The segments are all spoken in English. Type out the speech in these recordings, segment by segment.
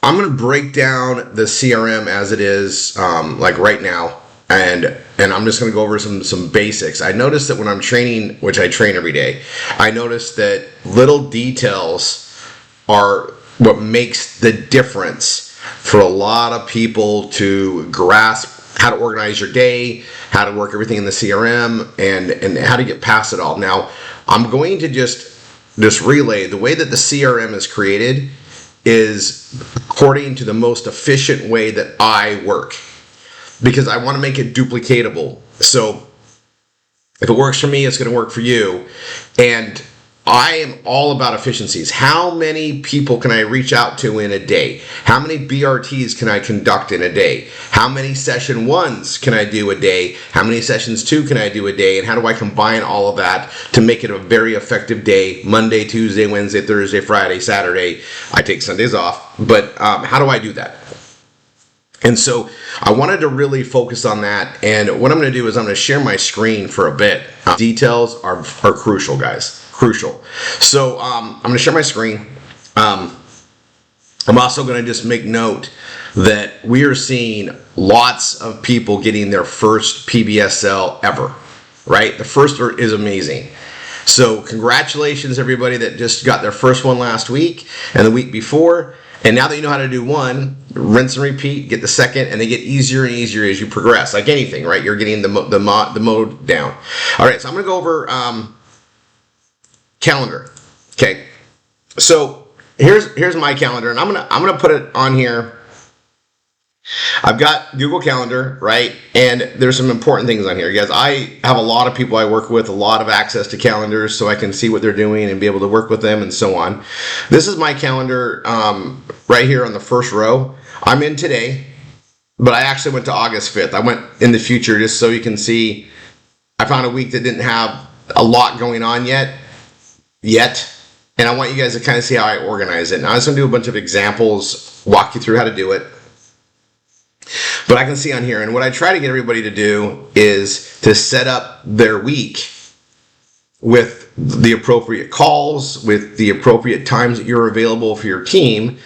I'm going to break down the CRM as it is, like right now, and I'm just going to go over some basics. I noticed that when I'm training, which I train every day, I noticed that little details are what makes the difference for a lot of people to grasp how to organize your day, how to work everything in the CRM, and how to get past it all. Now, I'm going to just relay the way that the CRM is created is according to the most efficient way that I work, because I want to make it duplicatable. So if it works for me, it's going to work for you. And I am all about efficiencies. How many people can I reach out to in a day? How many BRTs can I conduct in a day? How many session ones can I do a day? How many sessions two can I do a day? And how do I combine all of that to make it a very effective day? Monday, Tuesday, Wednesday, Thursday, Friday, Saturday. I take Sundays off. But how do I do that? And so I wanted to really focus on that. And what I'm going to do is I'm going to share my screen for a bit. Details are crucial, guys. Crucial. So I'm going to share my screen. I'm also going to just make note that we are seeing lots of people getting their first PBSL ever, right? The first is amazing. So congratulations, everybody that just got their first one last week and the week before. And now that you know how to do one, rinse and repeat, get the second, and they get easier and easier as you progress. Like anything, right? You're getting the mode down. All right, so I'm going to go over calendar. Okay, so here's my calendar, and I'm gonna put it on here. I've got Google Calendar, right? And there's some important things on here, guys. I have a lot of people I work with, a lot of access to calendars, so I can see what they're doing and be able to work with them and so on. This is my calendar right here on the first row. I'm in today, but I actually went to August 5th. I went in the future just so you can see. I found a week that didn't have a lot going on yet, and I want you guys to kind of see how I organize it. Now, I'm just going to do a bunch of examples, walk you through how to do it. But I can see on here, and what I try to get everybody to do is to set up their week with the appropriate calls, with the appropriate times that you're available for your team,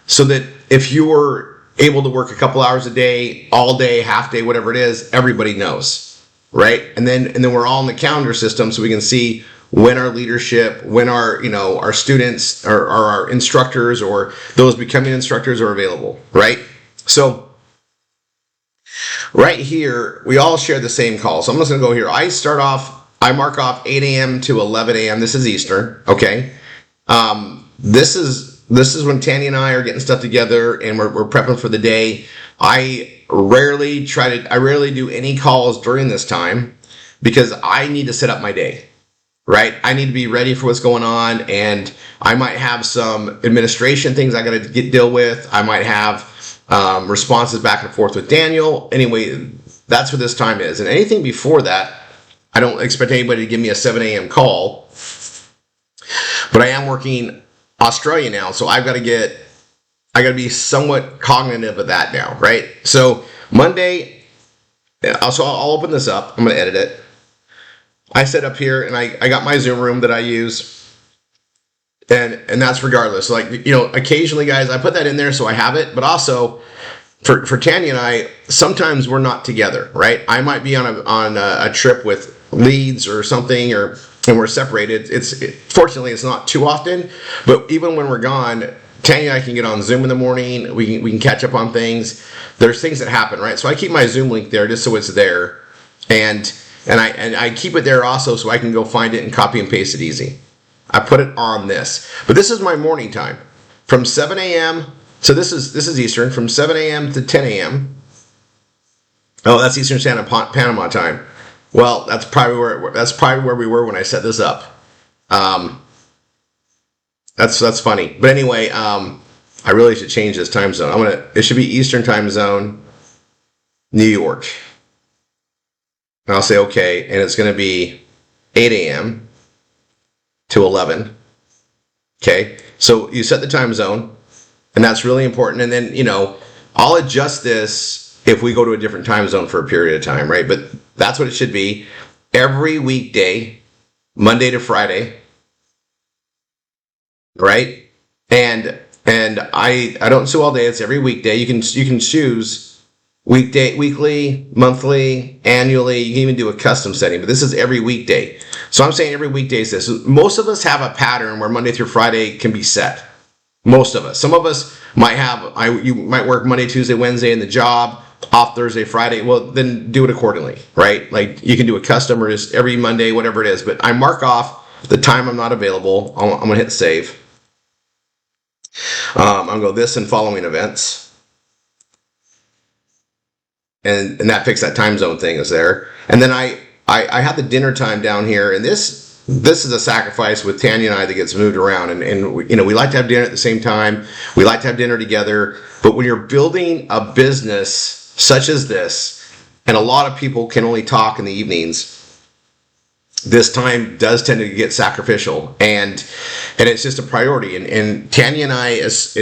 so that if you were able to work a couple hours a day, all day, half day, whatever it is, everybody knows, right? And then we're all in the calendar system, so we can see when our leadership, when our students or our instructors or those becoming instructors are available, right? So right here, we all share the same call. So I'm just going to go here. I mark off 8 a.m. to 11 a.m. This is Eastern, okay? This is when Tanya and I are getting stuff together and we're prepping for the day. I rarely do any calls during this time because I need to set up my day, right? I need to be ready for what's going on, and I might have some administration things I got to deal with. I might have responses back and forth with Daniel. Anyway, that's what this time is. And anything before that, I don't expect anybody to give me a 7 a.m. call. But I am working Australia now, so I got to be somewhat cognitive of that now, right? So Monday, I'll open this up. I'm going to edit it. I set up here, and I got my Zoom room that I use. And that's regardless. Like, occasionally, guys, I put that in there so I have it. But also, for Tanya and I, sometimes we're not together, right? I might be on a trip with leads or something, and we're separated. Fortunately, it's not too often. But even when we're gone, Tanya and I can get on Zoom in the morning. We can catch up on things. There's things that happen, right? So I keep my Zoom link there just so it's there, and I keep it there also so I can go find it and copy and paste it easy. I put it on this. But this is my morning time. From 7 a.m. So this is Eastern. From 7 a.m. to 10 a.m. Oh, that's Eastern Standard Panama time. Well, that's probably where we were when I set this up. That's funny. But anyway, I really should change this time zone. It should be Eastern time zone, New York. And I'll say okay, and it's going to be 8 a.m. to 11. Okay, so you set the time zone, and that's really important. And then, I'll adjust this if we go to a different time zone for a period of time, right? But that's what it should be. Every weekday, Monday to Friday, right? And And I don't sue all day. It's every weekday. You can choose weekday, weekly, monthly, annually. You can even do a custom setting, but this is every weekday. So I'm saying every weekday is this. Most of us have a pattern where Monday through Friday can be set. Most of us. Some of us might you might work Monday, Tuesday, Wednesday in the job, off Thursday, Friday. Well, then do it accordingly, right? Like you can do a custom or just every Monday, whatever it is. But I mark off the time I'm not available. I'm going to hit save. I'm going to go this and following events. And that picks that time zone thing is there. And then I have the dinner time down here. And this is a sacrifice with Tanya and I that gets moved around. And we like to have dinner at the same time. We like to have dinner together. But when you're building a business such as this, and a lot of people can only talk in the evenings, this time does tend to get sacrificial, and it's just a priority. And Tanya and I, as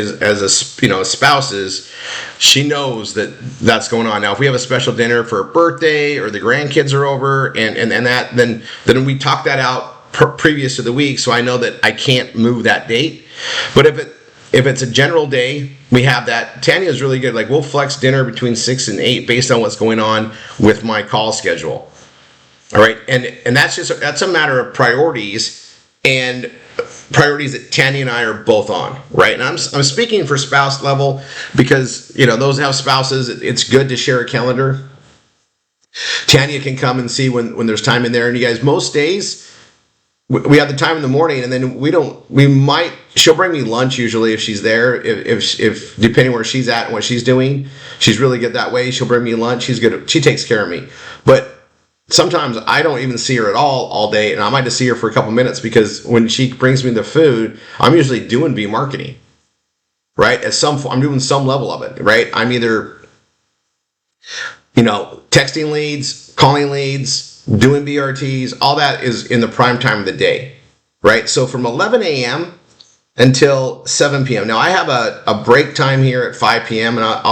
spouses, she knows that that's going on. Now, if we have a special dinner for a birthday or the grandkids are over, and that, then we talk that out previous to the week, so I know that I can't move that date. But if it's a general day, we have that. Tanya is really good. Like we'll flex dinner between 6 and 8 based on what's going on with my call schedule. All right, and that's a matter of priorities, and priorities that Tanya and I are both on, right? And I'm speaking for spouse level because those that have spouses, it's good to share a calendar. Tanya can come and see when there's time in there, and you guys, most days we have the time in the morning, and then she'll bring me lunch usually if she's there, if depending where she's at and what she's doing. She's really good that way. She'll bring me lunch. She's good. She takes care of me, but sometimes I don't even see her at all day, and I might just see her for a couple minutes because when she brings me the food, I'm usually doing B marketing, right? I'm doing some level of it, right? I'm either, texting leads, calling leads, doing BRTs, all that is in the prime time of the day, right? So from 11 a.m. until 7 p.m. Now I have a break time here at 5 p.m. and I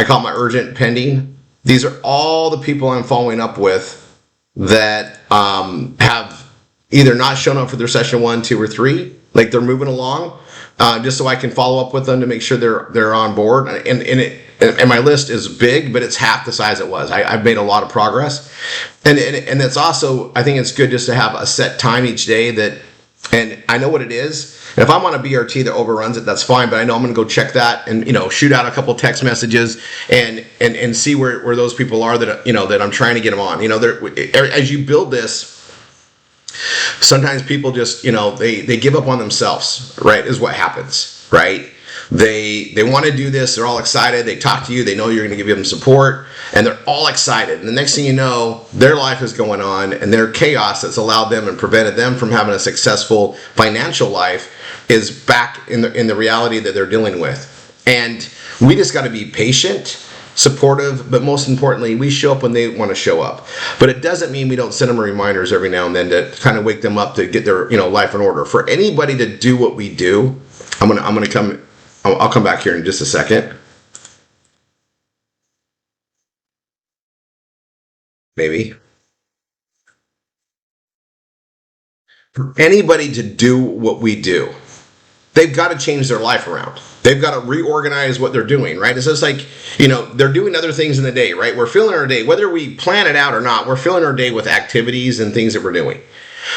call my urgent pending. These are all the people I'm following up with that have either not shown up for their session 1, 2, or 3, like they're moving along, just so I can follow up with them to make sure they're on board. And my list is big, but it's half the size it was. I've made a lot of progress, and it's also, I think it's good just to have a set time each day and I know what it is. And if I'm on a BRT that overruns it, that's fine. But I know I'm going to go check that and shoot out a couple text messages and see where those people are that I'm trying to get them on. As you build this, sometimes people just they give up on themselves. Right, is what happens. Right. They want to do this. They're all excited. They talk to you. They know you're going to give them support, and they're all excited. And the next thing you know, their life is going on, and their chaos that's allowed them and prevented them from having a successful financial life is back in the reality that they're dealing with. And we just got to be patient, supportive, but most importantly, we show up when they want to show up. But it doesn't mean we don't send them reminders every now and then to kind of wake them up to get their life in order. For anybody to do what we do, I'll come back here in just a second. Maybe. For anybody to do what we do, they've got to change their life around. They've got to reorganize what they're doing, right? It's just like, they're doing other things in the day, right? We're filling our day, whether we plan it out or not, we're filling our day with activities and things that we're doing.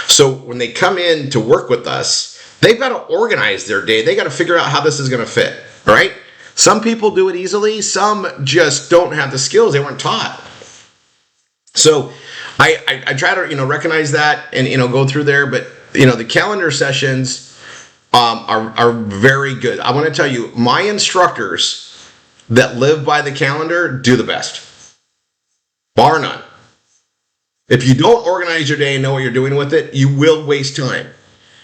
So when they come in to work with us, they've got to organize their day. They got to figure out how this is going to fit, right? Some people do it easily. Some just don't have the skills. They weren't taught. So I try to, recognize that and, go through there. But, the calendar sessions are very good. I want to tell you, my instructors that live by the calendar do the best, bar none. If you don't organize your day and know what you're doing with it, you will waste time.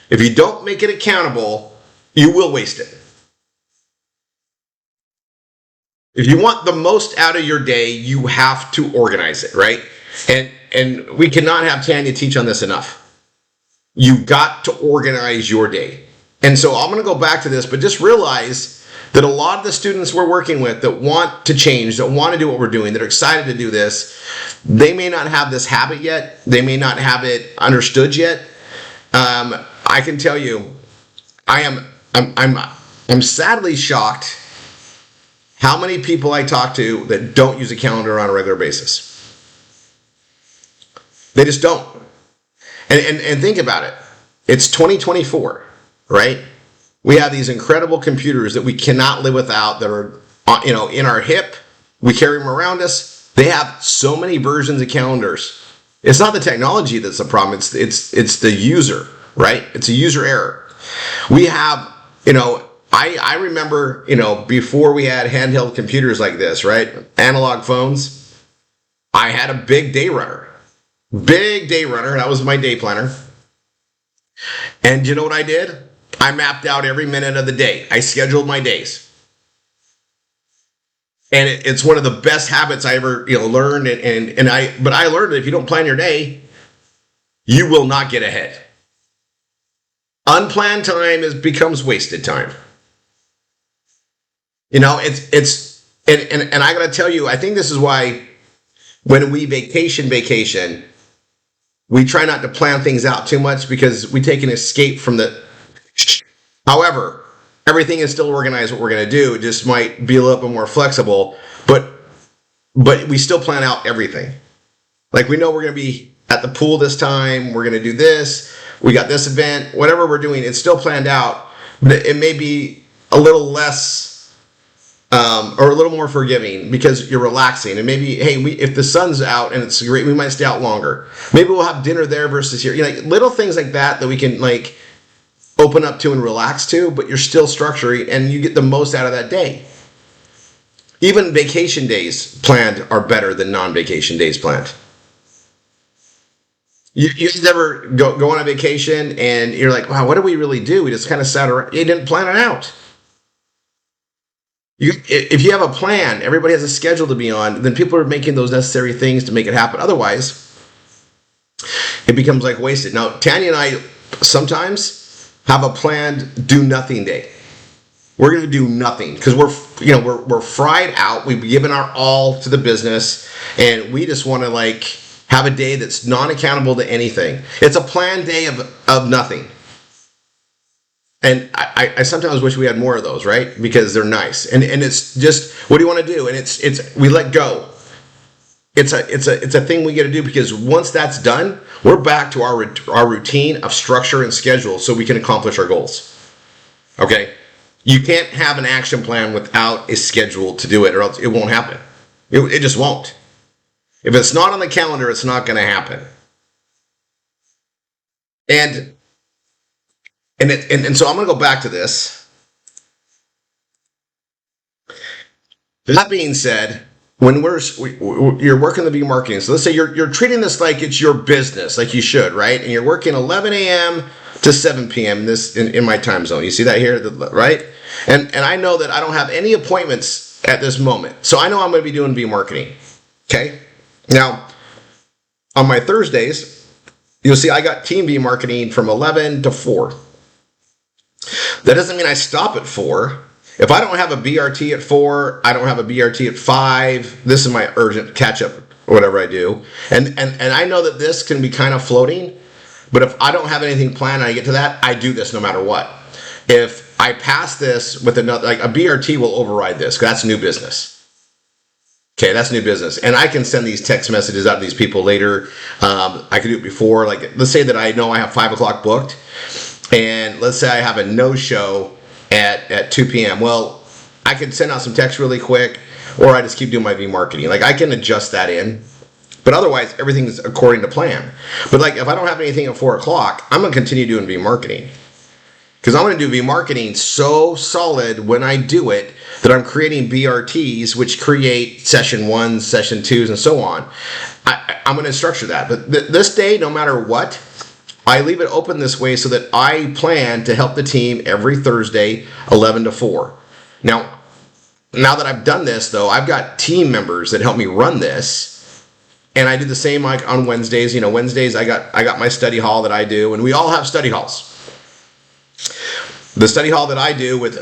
If you don't make it accountable, you will waste it. If you want the most out of your day, you have to organize it, right? And we cannot have Tanya teach on this enough. You got to organize your day. And so I'm going to go back to this, but just realize that a lot of the students we're working with that want to change, that want to do what we're doing, that are excited to do this, they may not have this habit yet. They may not have it understood yet. I can tell you, I'm I'm sadly shocked how many people I talk to that don't use a calendar on a regular basis. They just don't. And think about it. It's 2024, right? We have these incredible computers that we cannot live without that are, in our hip. We carry them around us. They have so many versions of calendars. It's not the technology that's the problem. It's the user, right? It's a user error. We have, I remember, before we had handheld computers like this, right? Analog phones. I had a big day runner. That was my day planner. And you know what I did? I mapped out every minute of the day. I scheduled my days. And it's one of the best habits I ever learned. But I learned that if you don't plan your day, you will not get ahead. Unplanned time becomes wasted time. And I gotta tell you, I think this is why when we vacation, we try not to plan things out too much because we take an escape from the. However, everything is still organized what we're going to do. It just might be a little bit more flexible, but we still plan out everything. Like we know we're going to be at the pool this time. We're going to do this. We got this event. Whatever we're doing, it's still planned out, but it may be a little less or a little more forgiving because you're relaxing. And maybe, hey, if the sun's out and it's great, we might stay out longer. Maybe we'll have dinner there versus here. Little things like that we can open up to and relax to, but you're still structuring and you get the most out of that day. Even vacation days planned are better than non-vacation days planned. You guys ever go on a vacation and you're like, wow, what did we really do? We just kind of sat around. You didn't plan it out. If you have a plan, everybody has a schedule to be on, then people are making those necessary things to make it happen. Otherwise, it becomes wasted. Now, Tanya and I sometimes have a planned do nothing day. We're going to do nothing because we're fried out. We've given our all to the business, and we just want to have a day that's non-accountable to anything. It's a planned day of nothing. And I sometimes wish we had more of those, right? Because they're nice. And it's just, what do you want to do? And it's we let go. It's a thing we get to do because once that's done, we're back to our routine of structure and schedule so we can accomplish our goals. Okay? You can't have an action plan without a schedule to do it or else it won't happen. It just won't. If it's not on the calendar, it's not going to happen. And so I'm going to go back to this. That being said, when you're working the marketing, so let's say you're treating this like it's your business, like you should, right? And you're working 11 a.m. to 7 p.m. in my time zone. You see that here, right? And I know that I don't have any appointments at this moment, so I know I'm going to be doing marketing. Okay. Now, on my Thursdays, you'll see I got team marketing from 11 to 4. That doesn't mean I stop at 4. If I don't have a BRT at 4, I don't have a BRT at 5. This is my urgent catch-up or whatever I do. And I know that this can be kind of floating, but if I don't have anything planned and I get to that, I do this no matter what. If I pass this with another, a BRT will override this, because that's new business. Okay, that's new business. And I can send these text messages out to these people later. I can do it before. Let's say that I know I have 5 o'clock booked. And let's say I have a no-show at 2 p.m. Well, I can send out some text really quick, or I just keep doing my marketing. I can adjust that in. But otherwise, everything's according to plan. But if I don't have anything at 4 o'clock, I'm going to continue doing marketing. Because I'm going to do marketing so solid when I do it that I'm creating BRTs, which create session 1s, session 2s, and so on. I'm going to structure that. But this day, no matter what, I leave it open this way so that I plan to help the team every Thursday, 11 to 4. Now that I've done this, though, I've got team members that help me run this. And I do the same on Wednesdays. Wednesdays I got my study hall that I do, and we all have study halls. The study hall that I do with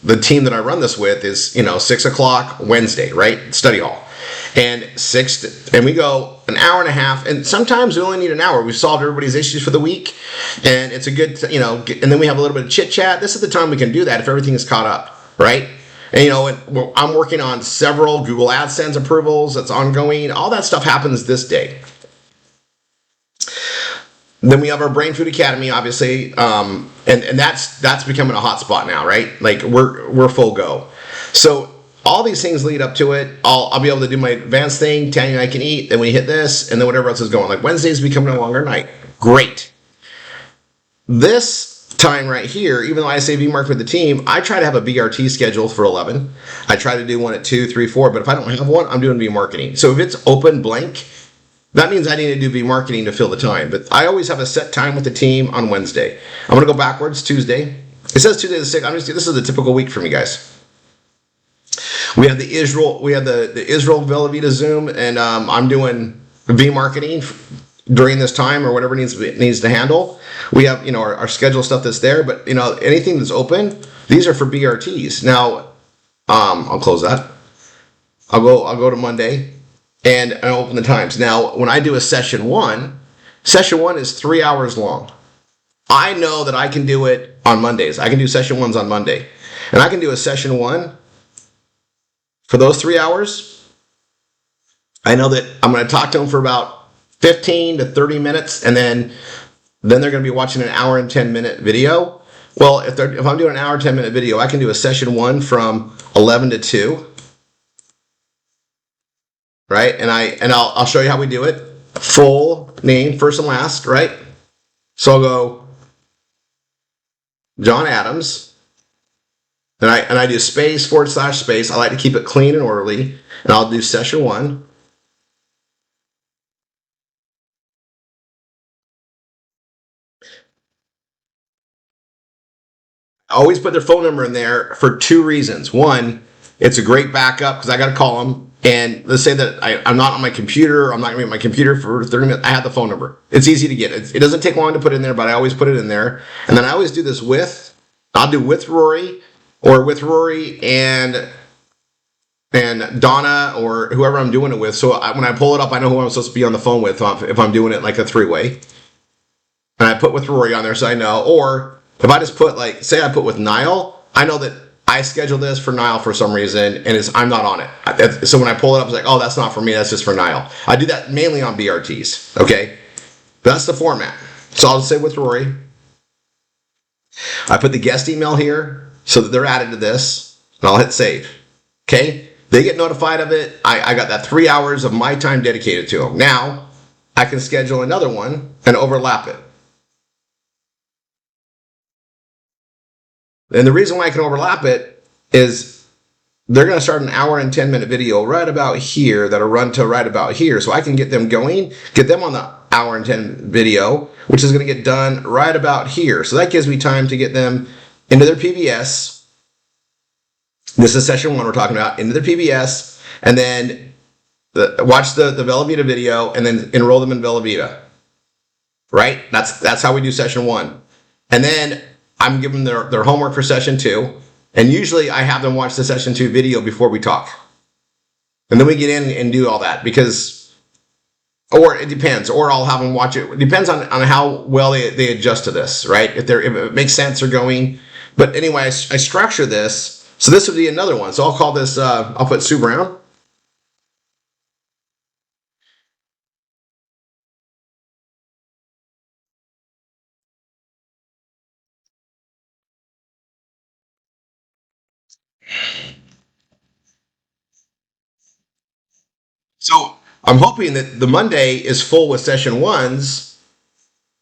the team that I run this with is 6 o'clock Wednesday, right? Study hall. And we go an hour and a half, and sometimes we only need an hour. We've solved everybody's issues for the week, and it's a good, and then we have a little bit of chit chat. This is the time we can do that if everything is caught up, right? And I'm working on several Google AdSense approvals that's ongoing. All that stuff happens this day. Then we have our Brain Food Academy, obviously, and that's becoming a hot spot now, right? Like we're full go. So all these things lead up to it. I'll be able to do my advanced thing. Tanya and I can eat. Then we hit this, and then whatever else is going. Like Wednesday's becoming a longer night. Great. This time right here, even though I say VMark with the team, I try to have a BRT schedule for 11. I try to do one at 2, 3, 4. But if I don't have one, I'm doing VMarketing. So if it's open blank, that means I need to do VMarketing to fill the time. But I always have a set time with the team on Wednesday. I'm going to go backwards. Tuesday. It says Tuesday the 6th. This is a typical week for me, guys. We have the Israel Velveeta Zoom, and I'm doing VMarketing during this time or whatever needs to handle. We have our schedule stuff that's there, but anything that's open, these are for BRTs. Now, I'll close that. I'll go to Monday, and I'll open the times. Now, when I do a session one is 3 hours long. I know that I can do it on Mondays. I can do session ones on Monday, and I can do a session one. For those 3 hours, I know that I'm going to talk to them for about 15 to 30 minutes, and then they're going to be watching an hour and 10-minute video. Well, if I'm doing an hour and 10-minute video, I can do a session one from 11 to 2, right? And I'll show you how we do it. Full name, first and last, right? So I'll go John Adams. And I do space, / space. I like to keep it clean and orderly. And I'll do session one. I always put their phone number in there for 2 reasons. One, it's a great backup because I got to call them. And let's say that I'm not on my computer. I'm not going to be on my computer for 30 minutes. I have the phone number. It's easy to get. It doesn't take long to put in there, but I always put it in there. And then I always do this I'll do with Rory. Or with Rory and Donna or whoever I'm doing it with. So when I pull it up, I know who I'm supposed to be on the phone with if I'm doing it like a 3-way. And I put with Rory on there so I know. Or if I just put say I put with Niall, I know that I scheduled this for Niall for some reason and I'm not on it. So when I pull it up, it's like, oh, that's not for me. That's just for Niall. I do that mainly on BRTs. Okay. That's the format. So I'll say with Rory. I put the guest email here so that they're added to this, and I'll hit save. Okay? They get notified of it. I got that 3 hours of my time dedicated to them. Now, I can schedule another one and overlap it. And the reason why I can overlap it is they're going to start an hour and 10-minute video right about here that'll run to right about here. So I can get them going, get them on the hour and 10 video, which is going to get done right about here. So that gives me time to get them into their PBS. This is session one we're talking about. Into their PBS, and then watch the Velveeta video, and then enroll them in Velveeta. Right? That's how we do session one. And then I'm giving them their homework for session two, and usually I have them watch the session 2 video before we talk. And then we get in and do all that or it depends, or I'll have them watch it. It depends on how well they adjust to this, right? If it makes sense, they're going. But anyway, I structure this. So this would be another one. So I'll call this, I'll put Sue Brown. So I'm hoping that the Monday is full with session ones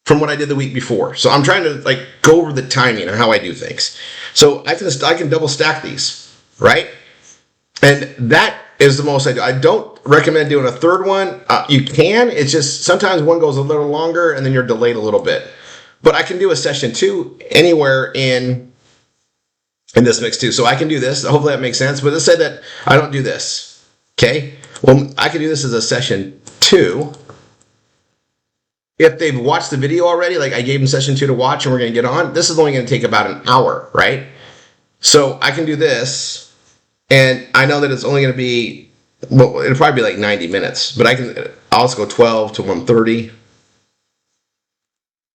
from what I did the week before. So I'm trying to go over the timing and how I do things. So I can double stack these, right? And that is the most I do. I don't recommend doing a third one. You can. It's just sometimes one goes a little longer and then you're delayed a little bit. But I can do a session 2 anywhere in this mix too. So I can do this. Hopefully that makes sense. But let's say that I don't do this. Okay. Well, I can do this as a session 2. If they've watched the video already, I gave them session 2 to watch and we're going to get on, this is only going to take about an hour, right? So I can do this, and I know that it's only going to be, well, it'll probably be 90 minutes, but I'll just go 12 to 1:30.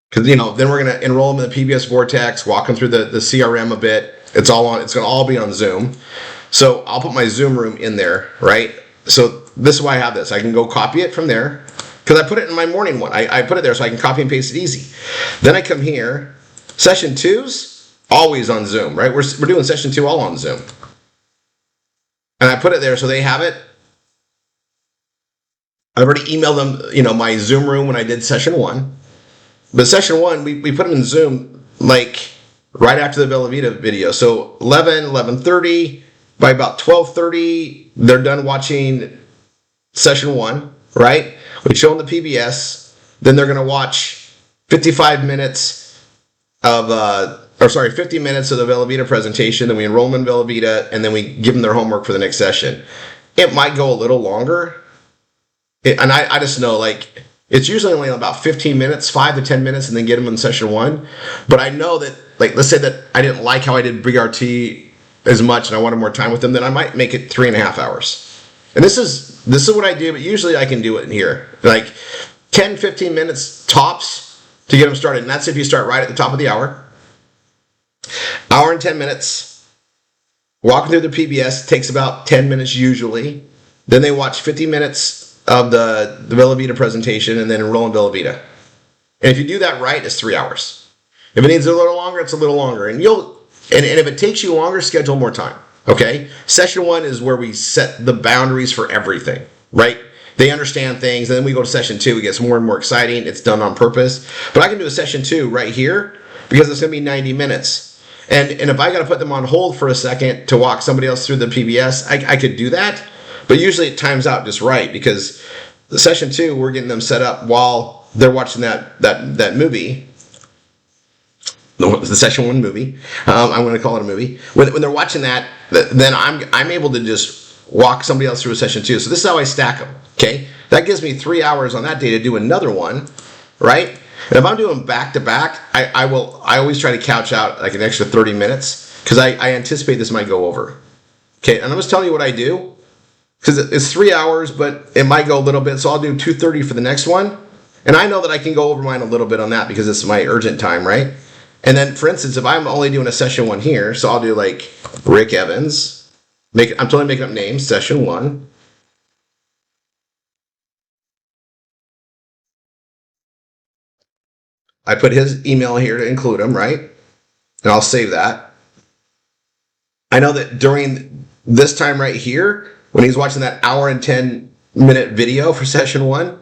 Because, then we're going to enroll them in the PBS Vortex, walk them through the CRM a bit. It's going to all be on Zoom. So I'll put my Zoom room in there, right? So this is why I have this. I can go copy it from there, because I put it in my morning one. I put it there so I can copy and paste it easy. Then I come here. Session 2's always on Zoom, right? We're doing session 2 all on Zoom. And I put it there so they have it. I've already emailed them, my Zoom room when I did session 1. But session 1, we put them in Zoom like right after the Bella Vita video. So 11:30, by about 12:30, they're done watching session 1, right? We show them the PBS. Then they're going to watch 50 minutes of the Bella Vita presentation. Then we enroll them in Bella Vita, and then we give them their homework for the next session. It might go a little longer. And I just know, it's usually only about 15 minutes, 5 to 10 minutes, and then get them in session 1. But I know that, let's say that I didn't like how I did BRT as much and I wanted more time with them, then I might make it 3.5 hours. And this is what I do, but usually I can do it in here. 10, 15 minutes tops to get them started. And that's if you start right at the top of the hour. Hour and 10 minutes. Walking through the PBS takes about 10 minutes usually. Then they watch 50 minutes of the Bella Vita presentation, and then enroll in Bella Vita. And if you do that right, it's 3 hours. If it needs a little longer, it's a little longer. And if it takes you longer, schedule more time. Okay? Session 1 is where we set the boundaries for everything, right? They understand things, and then we go to session 2. It gets more and more exciting. It's done on purpose. But I can do a session 2 right here because it's going to be 90 minutes. And if I got to put them on hold for a second to walk somebody else through the PBS, I could do that. But usually it times out just right, because the session 2, we're getting them set up while they're watching that movie, the session 1 movie. I'm going to call it a movie. When they're watching that, then I'm able to just walk somebody else through a session 2. So this is how I stack them. Okay, that gives me 3 hours on that day to do another one, right? And if I'm doing back to back, I always try to couch out an extra 30 minutes because I anticipate this might go over. Okay, and I'm just telling you what I do. Because it's 3 hours, but it might go a little bit. So I'll do 2:30 for the next one. And I know that I can go over mine a little bit on that because it's my urgent time, right? And then, for instance, if I'm only doing a session 1 here, so I'll do Rick Evans. I'm totally making up names, session 1. I put his email here to include him, right? And I'll save that. I know that during this time right here, when he's watching that hour and 10 minute video for session 1,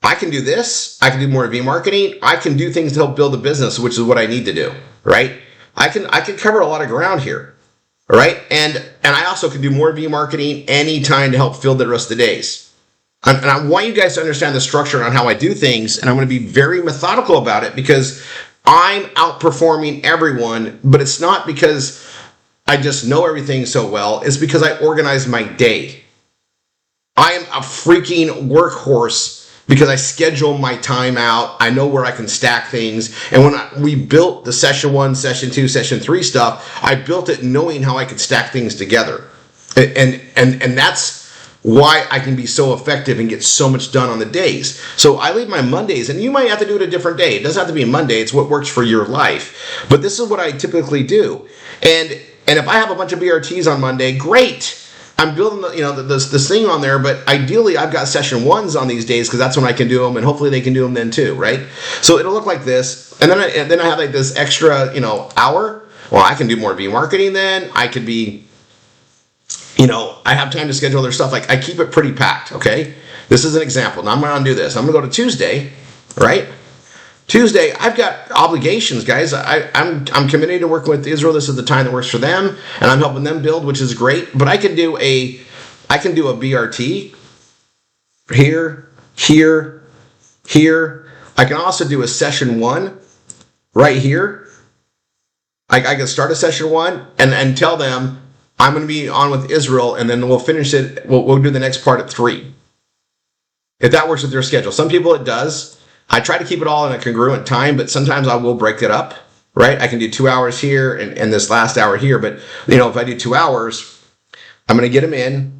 I can do this. I can do more V marketing. I can do things to help build a business, which is what I need to do, right? I can cover a lot of ground here, all right? And I also can do more V marketing anytime to help fill the rest of the days. And I want you guys to understand the structure on how I do things, and I'm going to be very methodical about it because I'm outperforming everyone, but it's not because I just know everything so well. It's because I organize my day. I am a freaking workhorse because I schedule my time out. I know where I can stack things. And when we built the session 1, session 2, session 3 stuff, I built it knowing how I could stack things together. And that's why I can be so effective and get so much done on the days. So I leave my Mondays, and you might have to do it a different day. It doesn't have to be a Monday. It's what works for your life. But this is what I typically do. And if I have a bunch of BRTs on Monday, great. I'm building this thing on there, but ideally I've got session 1s on these days because that's when I can do them, and hopefully they can do them then too, right? So it'll look like this, and then I have this extra hour. Well, I can do more V marketing then. I could be, I have time to schedule other stuff. I keep it pretty packed. Okay, this is an example. Now I'm going to do this. I'm going to go to Tuesday, right? Tuesday, I've got obligations, guys. I'm committed to working with Israel. This is the time that works for them, and I'm helping them build, which is great. But I can do a BRT here, here, here. I can also do a session 1 right here. I can start a session 1 and tell them I'm going to be on with Israel, and then we'll finish it. We'll do the next part at 3. If that works with their schedule. Some people it does. I try to keep it all in a congruent time, but sometimes I will break it up, right? I can do 2 hours here and this last hour here, but if I do 2 hours, I'm going to get them in.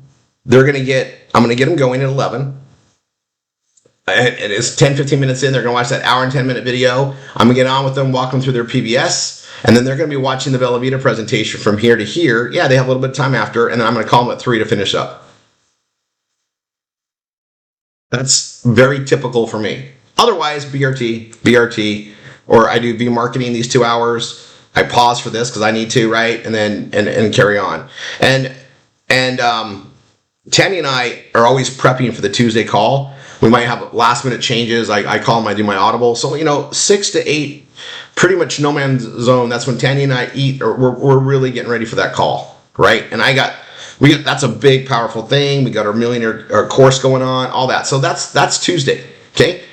I'm going to get them going at 11. and it's 10, 15 minutes in, they're going to watch that hour and 10-minute video. I'm going to get on with them, walk them through their PBS, and then they're going to be watching the Velavita presentation from here to here. Yeah, they have a little bit of time after, and then I'm going to call them at 3 to finish up. That's very typical for me. Otherwise, BRT, or I do V marketing these 2 hours. I pause for this because I need to, right? And then and carry on. And Tammy and I are always prepping for the Tuesday call. We might have last minute changes. I call them, I do my audible. So, 6 to 8, pretty much no man's zone. That's when Tanya and I eat, or we're really getting ready for that call, right? And that's a big, powerful thing. We got our millionaire course going on, all that. So that's Tuesday, okay?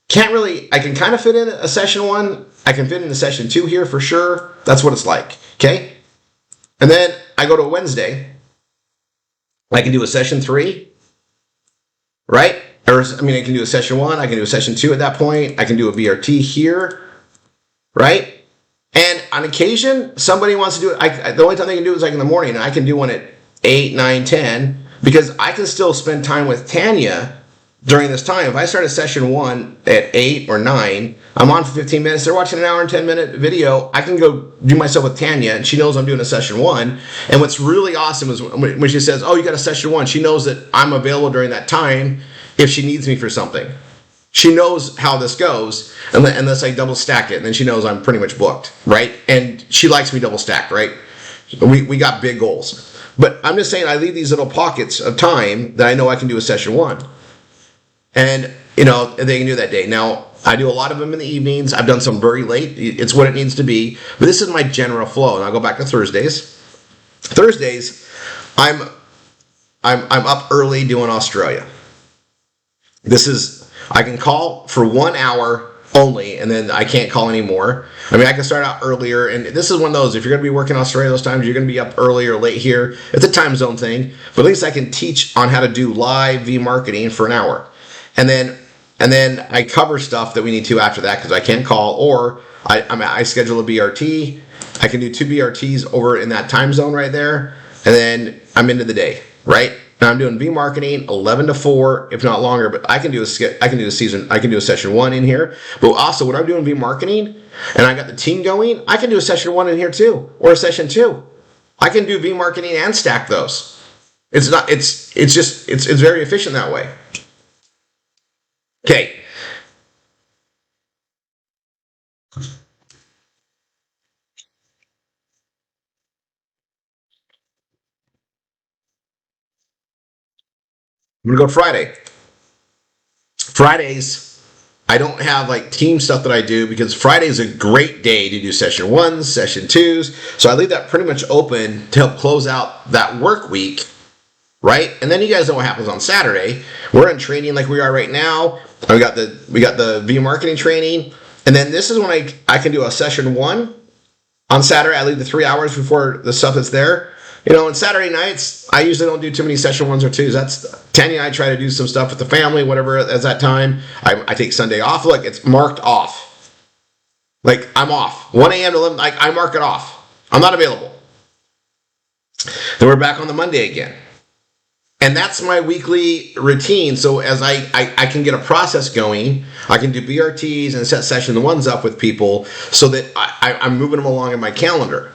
I can kind of fit in a session 1. I can fit in a session 2 here for sure. That's what it's like, okay? And then I go to a Wednesday. I can do a session 3, right? I can do a session 1. I can do a session 2 at that point. I can do a BRT here, right? And on occasion, somebody wants to do it. The only time they can do it is like in the morning. And I can do one at 8, 9, 10, because I can still spend time with Tanya during this time. If I start a session 1 at 8 or 9, I'm on for 15 minutes. They're watching an hour and 10-minute video. I can go do myself with Tanya, and she knows I'm doing a session 1. And what's really awesome is when she says, "Oh, you got a session 1," she knows that I'm available during that time if she needs me for something. She knows how this goes, unless I double stack it, and then she knows I'm pretty much booked, right? And she likes me double stacked, right? We got big goals. But I'm just saying, I leave these little pockets of time that I know I can do a session 1. And, they can do that day. Now, I do a lot of them in the evenings. I've done some very late. It's what it needs to be. But this is my general flow. And I'll go back to Thursdays. Thursdays, I'm up early doing Australia. I can call for 1 hour only, and then I can't call anymore. I can start out earlier, and this is one of those, if you're going to be working Australia those times, you're going to be up early or late here. It's a time zone thing, but at least I can teach on how to do live V marketing for an hour. And then I cover stuff that we need to after that because I can't call, or I schedule a BRT. I can do 2 BRTs over in that time zone right there, and then I'm into the day, right? Now I'm doing V marketing 11 to 4, if not longer. But I can do a session 1 in here. But also, when I'm doing V marketing and I got the team going, I can do a session 1 in here too, or a session 2. I can do V marketing and stack those. It's very efficient that way. Okay. I'm going to go Friday. Fridays, I don't have like team stuff that I do because Friday is a great day to do session 1s, session 2s. So I leave that pretty much open to help close out that work week, right? And then you guys know what happens on Saturday. We're in training like we are right now. We got the V marketing training. And then this is when I can do a session 1 on Saturday. I leave the 3 hours before the stuff that's there. On Saturday nights, I usually don't do too many session 1s or 2s. That's Tanya and I try to do some stuff with the family, whatever at that time. I take Sunday off. Look, it's marked off. Like, I'm off. 1 a.m. to 11, I mark it off. I'm not available. Then we're back on the Monday again. And that's my weekly routine. So as I can get a process going, I can do BRTs and set session 1s up with people so that I'm moving them along in my calendar.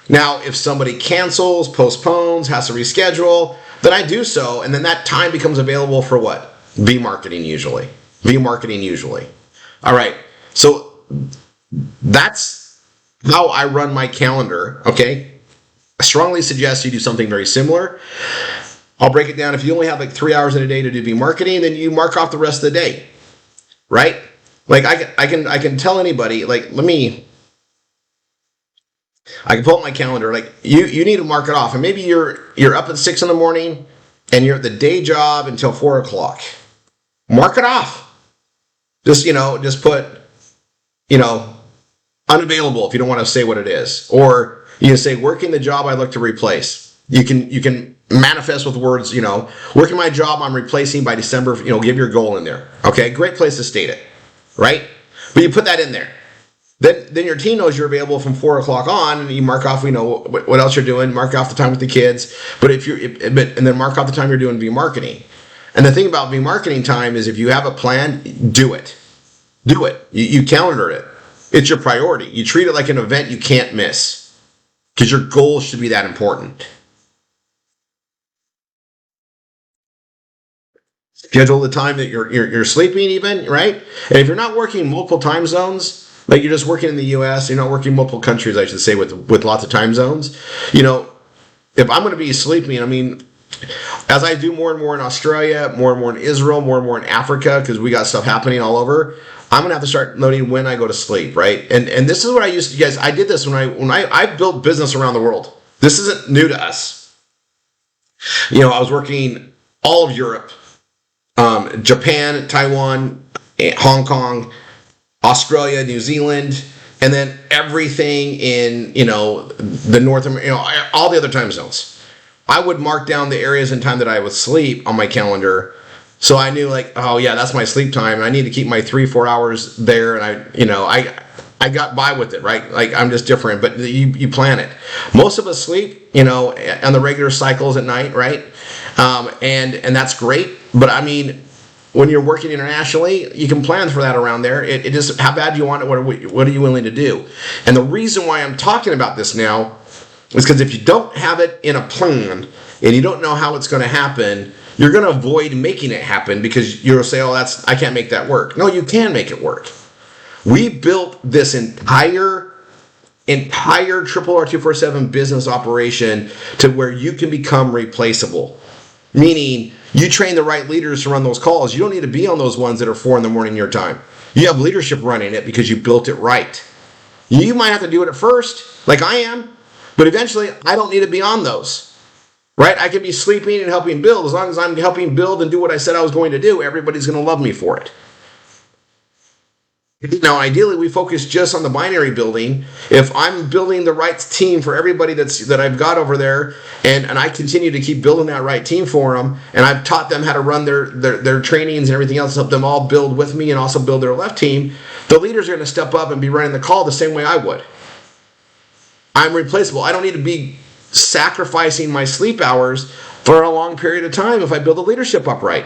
Now, if somebody cancels, postpones, has to reschedule, then I do so, and then that time becomes available for what? V marketing usually. All right, so that's how I run my calendar, okay? I strongly suggest you do something very similar. I'll break it down. If you only have like 3 hours in a day to do V marketing, then you mark off the rest of the day, right? Like I can tell anybody, like, I can pull up my calendar. Like you need to mark it off, and maybe you're up at 6 in the morning, and you're at the day job until 4 o'clock. Mark it off. Just put, unavailable if you don't want to say what it is, or you can say working the job I'd like to replace. You can manifest with words. Working my job I'm replacing by December. Give your goal in there. Okay, great place to state it, right? But you put that in there. Then your team knows you're available from 4 o'clock on, and you mark off, what else you're doing. Mark off the time with the kids, and then mark off the time you're doing V marketing, And the thing about marketing time is if you have a plan, do it. Do it. You calendar it. It's your priority. You treat it like an event you can't miss because your goals should be that important. Schedule the time that you're sleeping even, right? And if you're not working multiple time zones, like you're just working in the US, you're not working multiple countries, I should say, with lots of time zones, if I'm going to be sleeping, I mean, as I do more and more in Australia, more and more in Israel, more and more in Africa, because we got stuff happening all over, I'm going to have to start noting when I go to sleep, right? And this is what I used to, guys, I did this when I built business around the world. This isn't new to us. I was working all of Europe, Japan, Taiwan, Hong Kong, Australia, New Zealand, and then everything in, the North America, all the other time zones. I would mark down the areas in time that I would sleep on my calendar. So I knew like, oh yeah, that's my sleep time. And I need to keep my 3-4 hours there. And I got by with it, right? Like I'm just different, but you plan it. Most of us sleep, on the regular cycles at night, right? And that's great. But I mean, when you're working internationally, you can plan for that around there. It just, how bad do you want it? What are you willing to do? And the reason why I'm talking about this now is because if you don't have it in a plan and you don't know how it's going to happen, you're going to avoid making it happen because you'll say, oh, I can't make that work. No, you can make it work. We built this entire Triple R 247 business operation to where you can become replaceable. Meaning, you train the right leaders to run those calls. You don't need to be on those ones that are 4 a.m. your time. You have leadership running it because you built it right. You might have to do it at first, like I am, but eventually I don't need to be on those. Right? I can be sleeping and helping build. As long as I'm helping build and do what I said I was going to do, everybody's going to love me for it. Now, ideally, we focus just on the binary building. If I'm building the right team for everybody that I've got over there, and I continue to keep building that right team for them, and I've taught them how to run their trainings and everything else, help them all build with me and also build their left team, the leaders are going to step up and be running the call the same way I would. I'm replaceable. I don't need to be sacrificing my sleep hours for a long period of time if I build the leadership up right.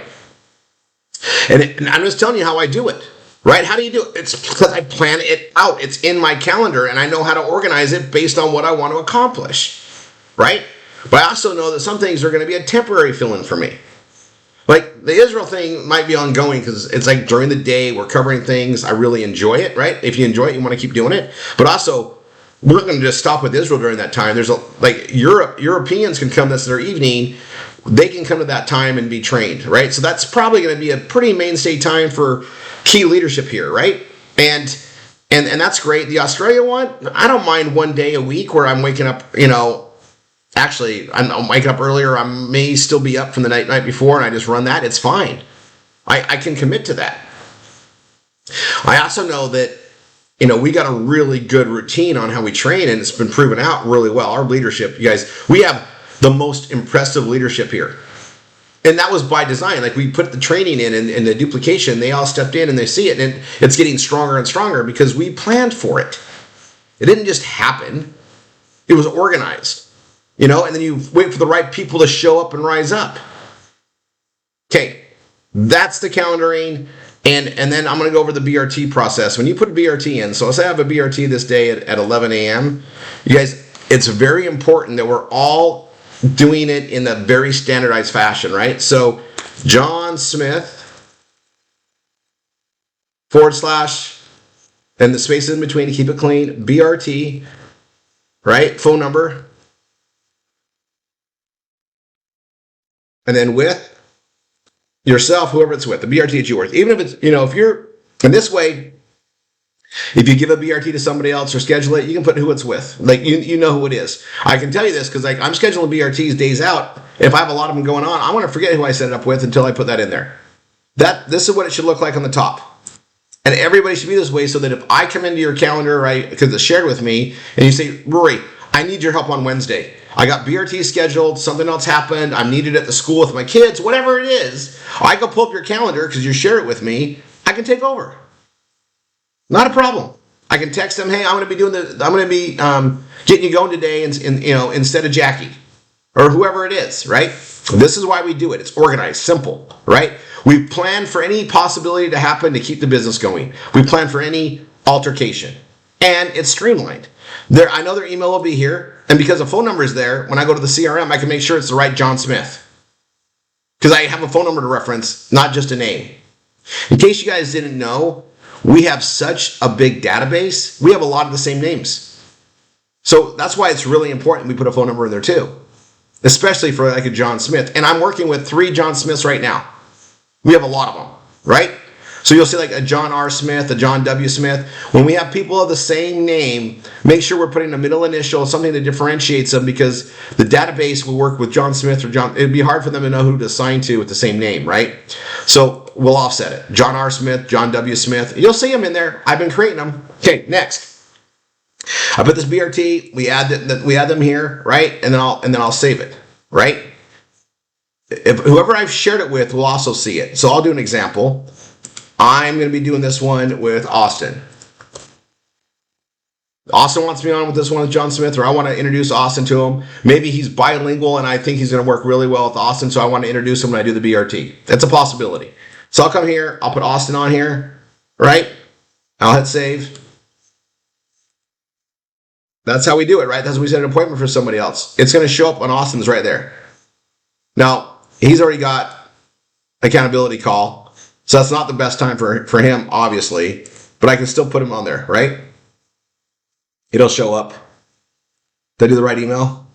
And I'm just telling you how I do it. Right? How do you do it? It's because I plan it out. It's in my calendar, and I know how to organize it based on what I want to accomplish. Right? But I also know that some things are going to be a temporary fill-in for me. Like the Israel thing might be ongoing because it's like during the day we're covering things. I really enjoy it. Right? If you enjoy it, you want to keep doing it. But also, we're not going to just stop with Israel during that time. There's Europeans can come this their evening. They can come to that time and be trained. Right? So that's probably going to be a pretty mainstay time for key leadership here, right? And that's great. The Australia one, I don't mind one day a week where I'm waking up, actually, I'm waking up earlier. I may still be up from the night before, and I just run that. It's fine. I can commit to that. I also know that, we got a really good routine on how we train, and it's been proven out really well. Our leadership, you guys, we have the most impressive leadership here. And that was by design. Like we put the training in and the duplication, they all stepped in and they see it, and it's getting stronger and stronger because we planned for it. It didn't just happen. It was organized. And then you wait for the right people to show up and rise up. Okay, that's the calendaring. And then I'm going to go over the BRT process. When you put a BRT in, so let's say I have a BRT this day at 11 a.m. You guys, it's very important that we're all doing it in the very standardized fashion, right? So John Smith / and the spaces in between to keep it clean, BRT, right? Phone number. And then with yourself, whoever it's with, the BRT it's yours. Even if it's, if you're in this way, if you give a BRT to somebody else or schedule it, you can put who it's with. Like, you know who it is. I can tell you this because I'm scheduling BRTs days out. If I have a lot of them going on, I want to forget who I set it up with until I put that in there. This is what it should look like on the top. And everybody should be this way so that if I come into your calendar, right, because it's shared with me, and you say, Rory, I need your help on Wednesday. I got BRT scheduled, something else happened, I'm needed at the school with my kids, whatever it is, I can pull up your calendar because you share it with me, I can take over. Not a problem. I can text them, hey, I'm going to be getting you going today, and instead of Jackie. or whoever it is, right? This is why we do it. It's organized, simple, right? We plan for any possibility to happen to keep the business going. We plan for any altercation, and it's streamlined. I know their email will be here, and because the phone number is there, when I go to the CRM, I can make sure it's the right John Smith, because I have a phone number to reference, not just a name. In case you guys didn't know, we have such a big database. We have a lot of the same names. So that's why it's really important we put a phone number in there too, especially for like a John Smith. And I'm working with 3 John Smiths right now. We have a lot of them, right? So you'll see like a John R. Smith, a John W. Smith. When we have people of the same name, make sure we're putting a middle initial, something that differentiates them, because the database will work with John Smith or John. It'd be hard for them to know who to assign to with the same name, right? So we'll offset it. John R. Smith, John W. Smith. You'll see them in there. I've been creating them. Okay, next. I put this BRT. We add them here, right? And then I'll save it, right? If whoever I've shared it with will also see it. So I'll do an example. I'm going to be doing this one with Austin. Austin wants me on with this one with John Smith, or I want to introduce Austin to him. Maybe he's bilingual and I think he's going to work really well with Austin, so I want to introduce him when I do the BRT. That's a possibility. So I'll come here, I'll put Austin on here, right? I'll hit save. That's how we do it, right? That's how we set an appointment for somebody else. It's going to show up on Austin's right there. Now, he's already got accountability call, so that's not the best time for him, obviously, but I can still put him on there, right? It'll show up. Did I do the right email?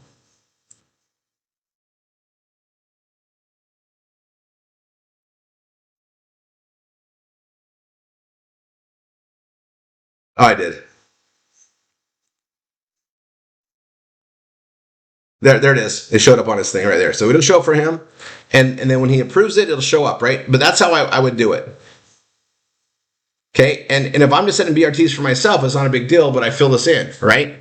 Oh, I did. There it is. It showed up on his thing right there. So it'll show up for him, and then when he approves it, it'll show up, right? But that's how I would do it. Okay, and if I'm just setting BRTs for myself, it's not a big deal, but I fill this in, right?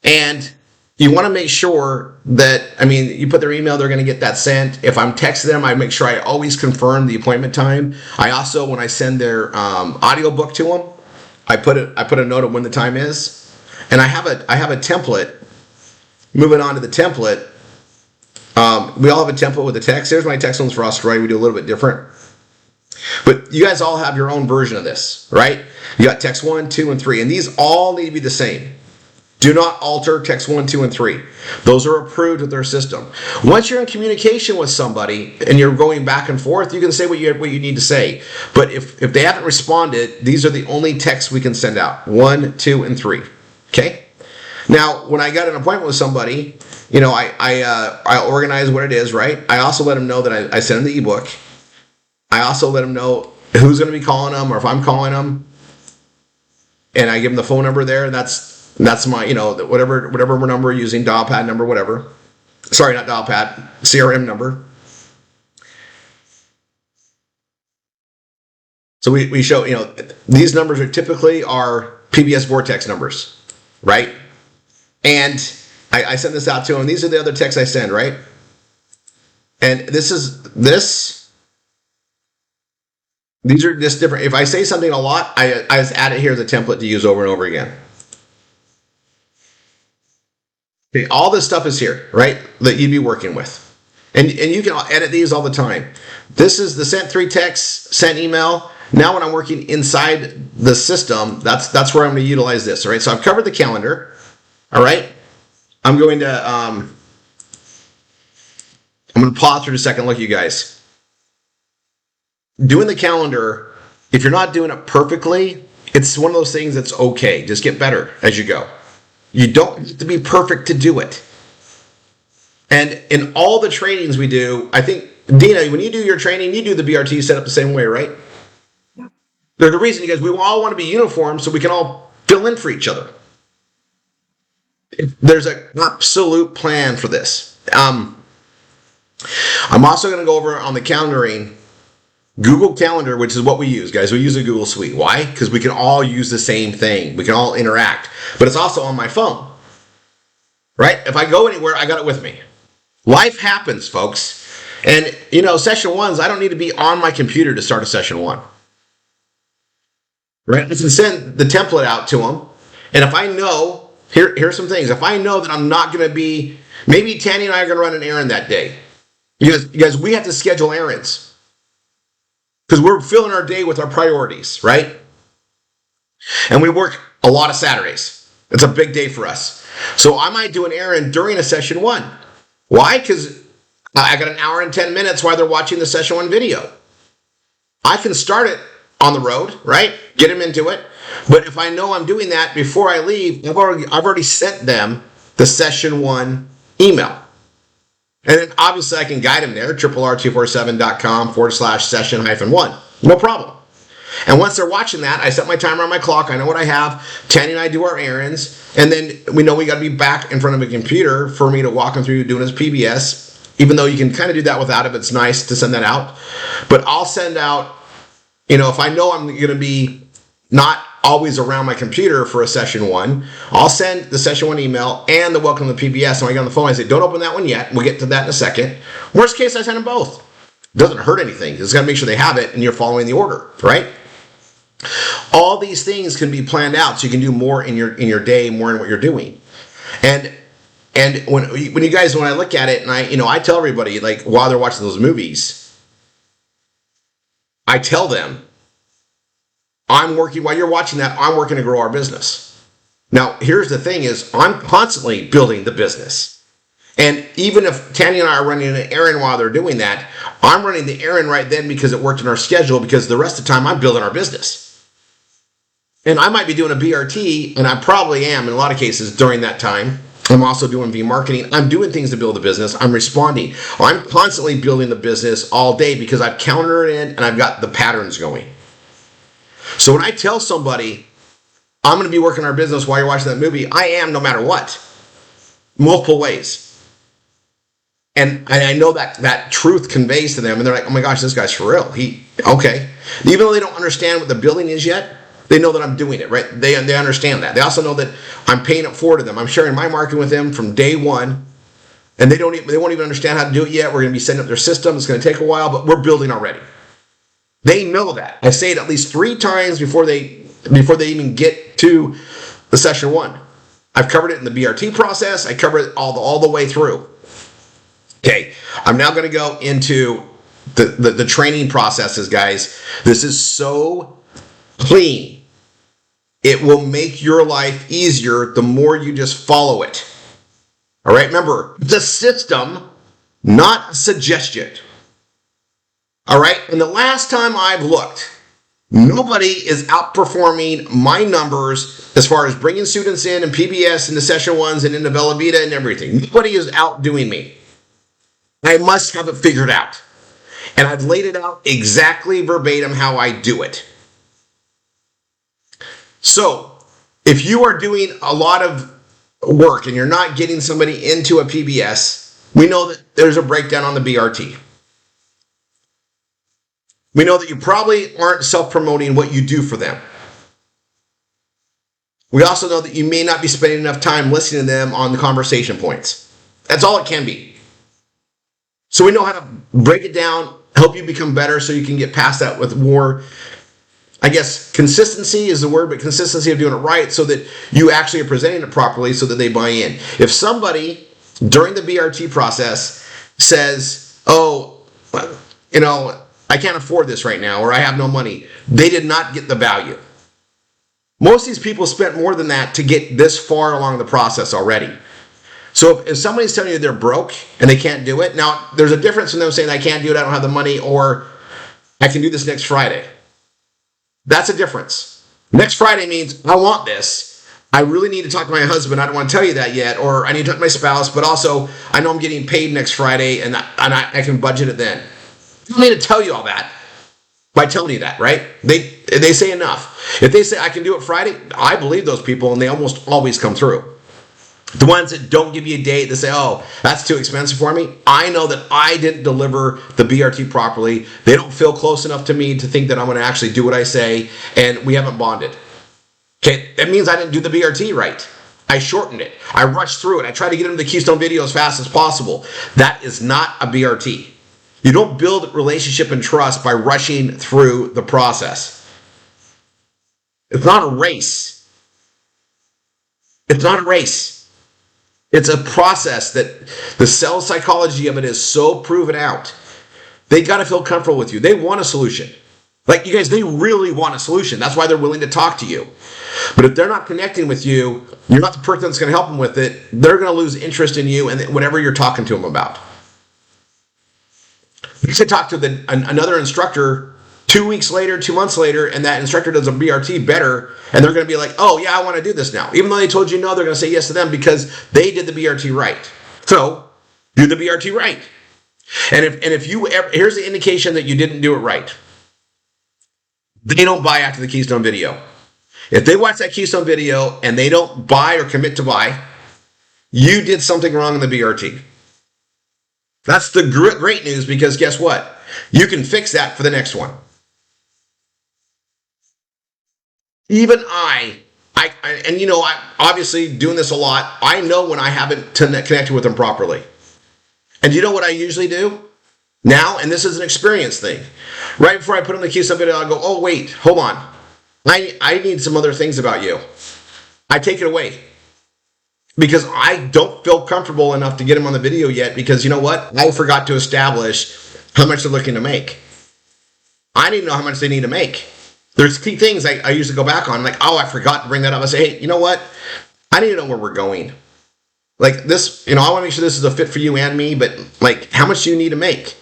And you want to make sure that, you put their email, they're going to get that sent. If I'm texting them, I make sure I always confirm the appointment time. I also, when I send their audio book to them, I put a note of when the time is, and I have a template. Moving on to the template, we all have a template with the text. There's my text ones for Australia. We do a little bit different. But you guys all have your own version of this, right? You got text 1, 2, and 3. And these all need to be the same. Do not alter text 1, 2, and 3. Those are approved with their system. Once you're in communication with somebody and you're going back and forth, you can say what you need to say. But if they haven't responded, these are the only texts we can send out. 1, 2, and 3. Okay? Now, when I got an appointment with somebody, I organize what it is, right? I also let them know that I send them the ebook. I also let them know who's going to be calling them, or if I'm calling them, and I give them the phone number there. That's my, whatever number we're using, dial pad number, whatever. Sorry, not dial pad, CRM number. So we show, these numbers are typically our PBS Vortex numbers, right? And I send this out to them. These are the other texts I send, right? And these are just different. If I say something a lot, I just add it here as a template to use over and over again. Okay, all this stuff is here, right? That you'd be working with. And you can edit these all the time. This is the sent 3 texts, sent email. Now when I'm working inside the system, that's where I'm going to utilize this, all right? So I've covered the calendar. All right, I'm going to pause for just a second. Look, you guys, doing the calendar, if you're not doing it perfectly, it's one of those things that's okay. Just get better as you go. You don't have to be perfect to do it. And in all the trainings we do, I think, Dina, when you do your training, you do the BRT set up the same way, right? Yeah. There's a reason, you guys, we all want to be uniform so we can all fill in for each other. There's an absolute plan for this. I'm also going to go over on the calendaring, Google Calendar, which is what we use, guys. We use a Google Suite. Why? Because we can all use the same thing. We can all interact. But it's also on my phone, right? If I go anywhere, I got it with me. Life happens, folks. And, session 1s, I don't need to be on my computer to start a session 1. Right? I can send the template out to them. And if I know... Here's some things. If I know that I'm not going to be Maybe Tanny and I are going to run an errand that day. You guys, we have to schedule errands because we're filling our day with our priorities, right? And we work a lot of Saturdays. It's a big day for us. So I might do an errand during a session 1. Why? Because I got an hour and 10 minutes while they're watching the session 1 video. I can start it on the road, right? Get them into it. But if I know I'm doing that before I leave, I've already sent them the session 1 email. And then obviously I can guide them there, rr247.com/session-1. No problem. And once they're watching that, I set my timer on my clock. I know what I have. Tanny and I do our errands. And then we know we got to be back in front of a computer for me to walk them through doing his PBS. Even though you can kind of do that without it, it's nice to send that out. But I'll send out, if I know I'm going to be not always around my computer for a session 1, I'll send the session 1 email and the welcome to the PBS. And when I get on the phone, I say, don't open that one yet. We'll get to that in a second. Worst case, I send them both. It doesn't hurt anything. Just got to make sure they have it and you're following the order, right? All these things can be planned out so you can do more in your day, more in what you're doing. And when I look at it and I tell everybody, like, while they're watching those movies, I tell them, while you're watching that, I'm working to grow our business. Now, here's the thing is, I'm constantly building the business. And even if Tanny and I are running an errand while they're doing that, I'm running the errand right then because it worked in our schedule, because the rest of the time I'm building our business. And I might be doing a BRT, and I probably am in a lot of cases during that time. I'm also doing V-marketing. I'm doing things to build the business. I'm responding. I'm constantly building the business all day because I've countered it in and I've got the patterns going. So when I tell somebody, I'm going to be working our business while you're watching that movie, I am, no matter what. Multiple ways. And I know that truth conveys to them, and they're like, oh my gosh, this guy's for real. Okay. Even though they don't understand what the building is yet, they know that I'm doing it, right? They understand that. They also know that I'm paying it forward to them. I'm sharing my marketing with them from day 1, and they won't even understand how to do it yet. We're going to be setting up their system. It's going to take a while, but we're building already. They know that. I say it at least 3 times before they even get to the session 1. I've covered it in the BRT process. I cover it all the way through. Okay, I'm now going to go into the training processes, guys. This is so clean. It will make your life easier the more you just follow it. All right, remember, the system, not a suggestion. All right, and the last time I've looked, nobody is outperforming my numbers as far as bringing students in and PBS into session 1s and into Bella Vita and everything. Nobody is outdoing me. I must have it figured out. And I've laid it out exactly verbatim how I do it. So, if you are doing a lot of work and you're not getting somebody into a PBS, we know that there's a breakdown on the BRT. We know that you probably aren't self-promoting what you do for them. We also know that you may not be spending enough time listening to them on the conversation points. That's all it can be. So we know how to break it down, help you become better so you can get past that with more, I guess, consistency is the word, but consistency of doing it right so that you actually are presenting it properly so that they buy in. If somebody during the BRT process says, oh, I can't afford this right now, or I have no money, they did not get the value. Most of these people spent more than that to get this far along the process already. So if somebody's telling you they're broke and they can't do it, now there's a difference in them saying I can't do it, I don't have the money, or I can do this next Friday. That's a difference. Next Friday means I want this. I really need to talk to my husband. I don't want to tell you that yet, or I need to talk to my spouse, but also I know I'm getting paid next Friday and I can budget it then. I don't need to tell you all that by telling you that, right? They say enough. If they say I can do it Friday, I believe those people, and they almost always come through. The ones that don't give you a date, they say, oh, that's too expensive for me. I know that I didn't deliver the BRT properly. They don't feel close enough to me to think that I'm going to actually do what I say, and we haven't bonded. Okay, that means I didn't do the BRT right. I shortened it. I rushed through it. I tried to get them the Keystone video as fast as possible. That is not a BRT. You don't build relationship and trust by rushing through the process. It's not a race. It's not a race. It's a process that the cell psychology of it is so proven out. They got to feel comfortable with you. They want a solution. Like you guys, they really want a solution. That's why they're willing to talk to you. But if they're not connecting with you, you're not the person that's going to help them with it. They're going to lose interest in you and whatever you're talking to them about. You should talk to another instructor 2 weeks later, 2 months later, and that instructor does a BRT better, and they're going to be like, oh, yeah, I want to do this now. Even though they told you no, they're going to say yes to them because they did the BRT right. So, do the BRT right. And if you ever, here's the indication that you didn't do it right. They don't buy after the Keystone video. If they watch that Keystone video and they don't buy or commit to buy, you did something wrong in the BRT. That's the great news, because guess what? You can fix that for the next one. Even I obviously doing this a lot, I know when I haven't connected with them properly. And you know what I usually do now? And this is an experience thing. Right before I put on the Keystone video, I'll go, oh, wait, hold on. I need some other things about you. I take it away. Because I don't feel comfortable enough to get them on the video yet, because you know what? I forgot to establish how much they're looking to make. I need to know how much they need to make. There's key things I usually go back on, like, oh, I forgot to bring that up. I say, hey, you know what? I need to know where we're going. Like this, I want to make sure this is a fit for you and me, but like, how much do you need to make?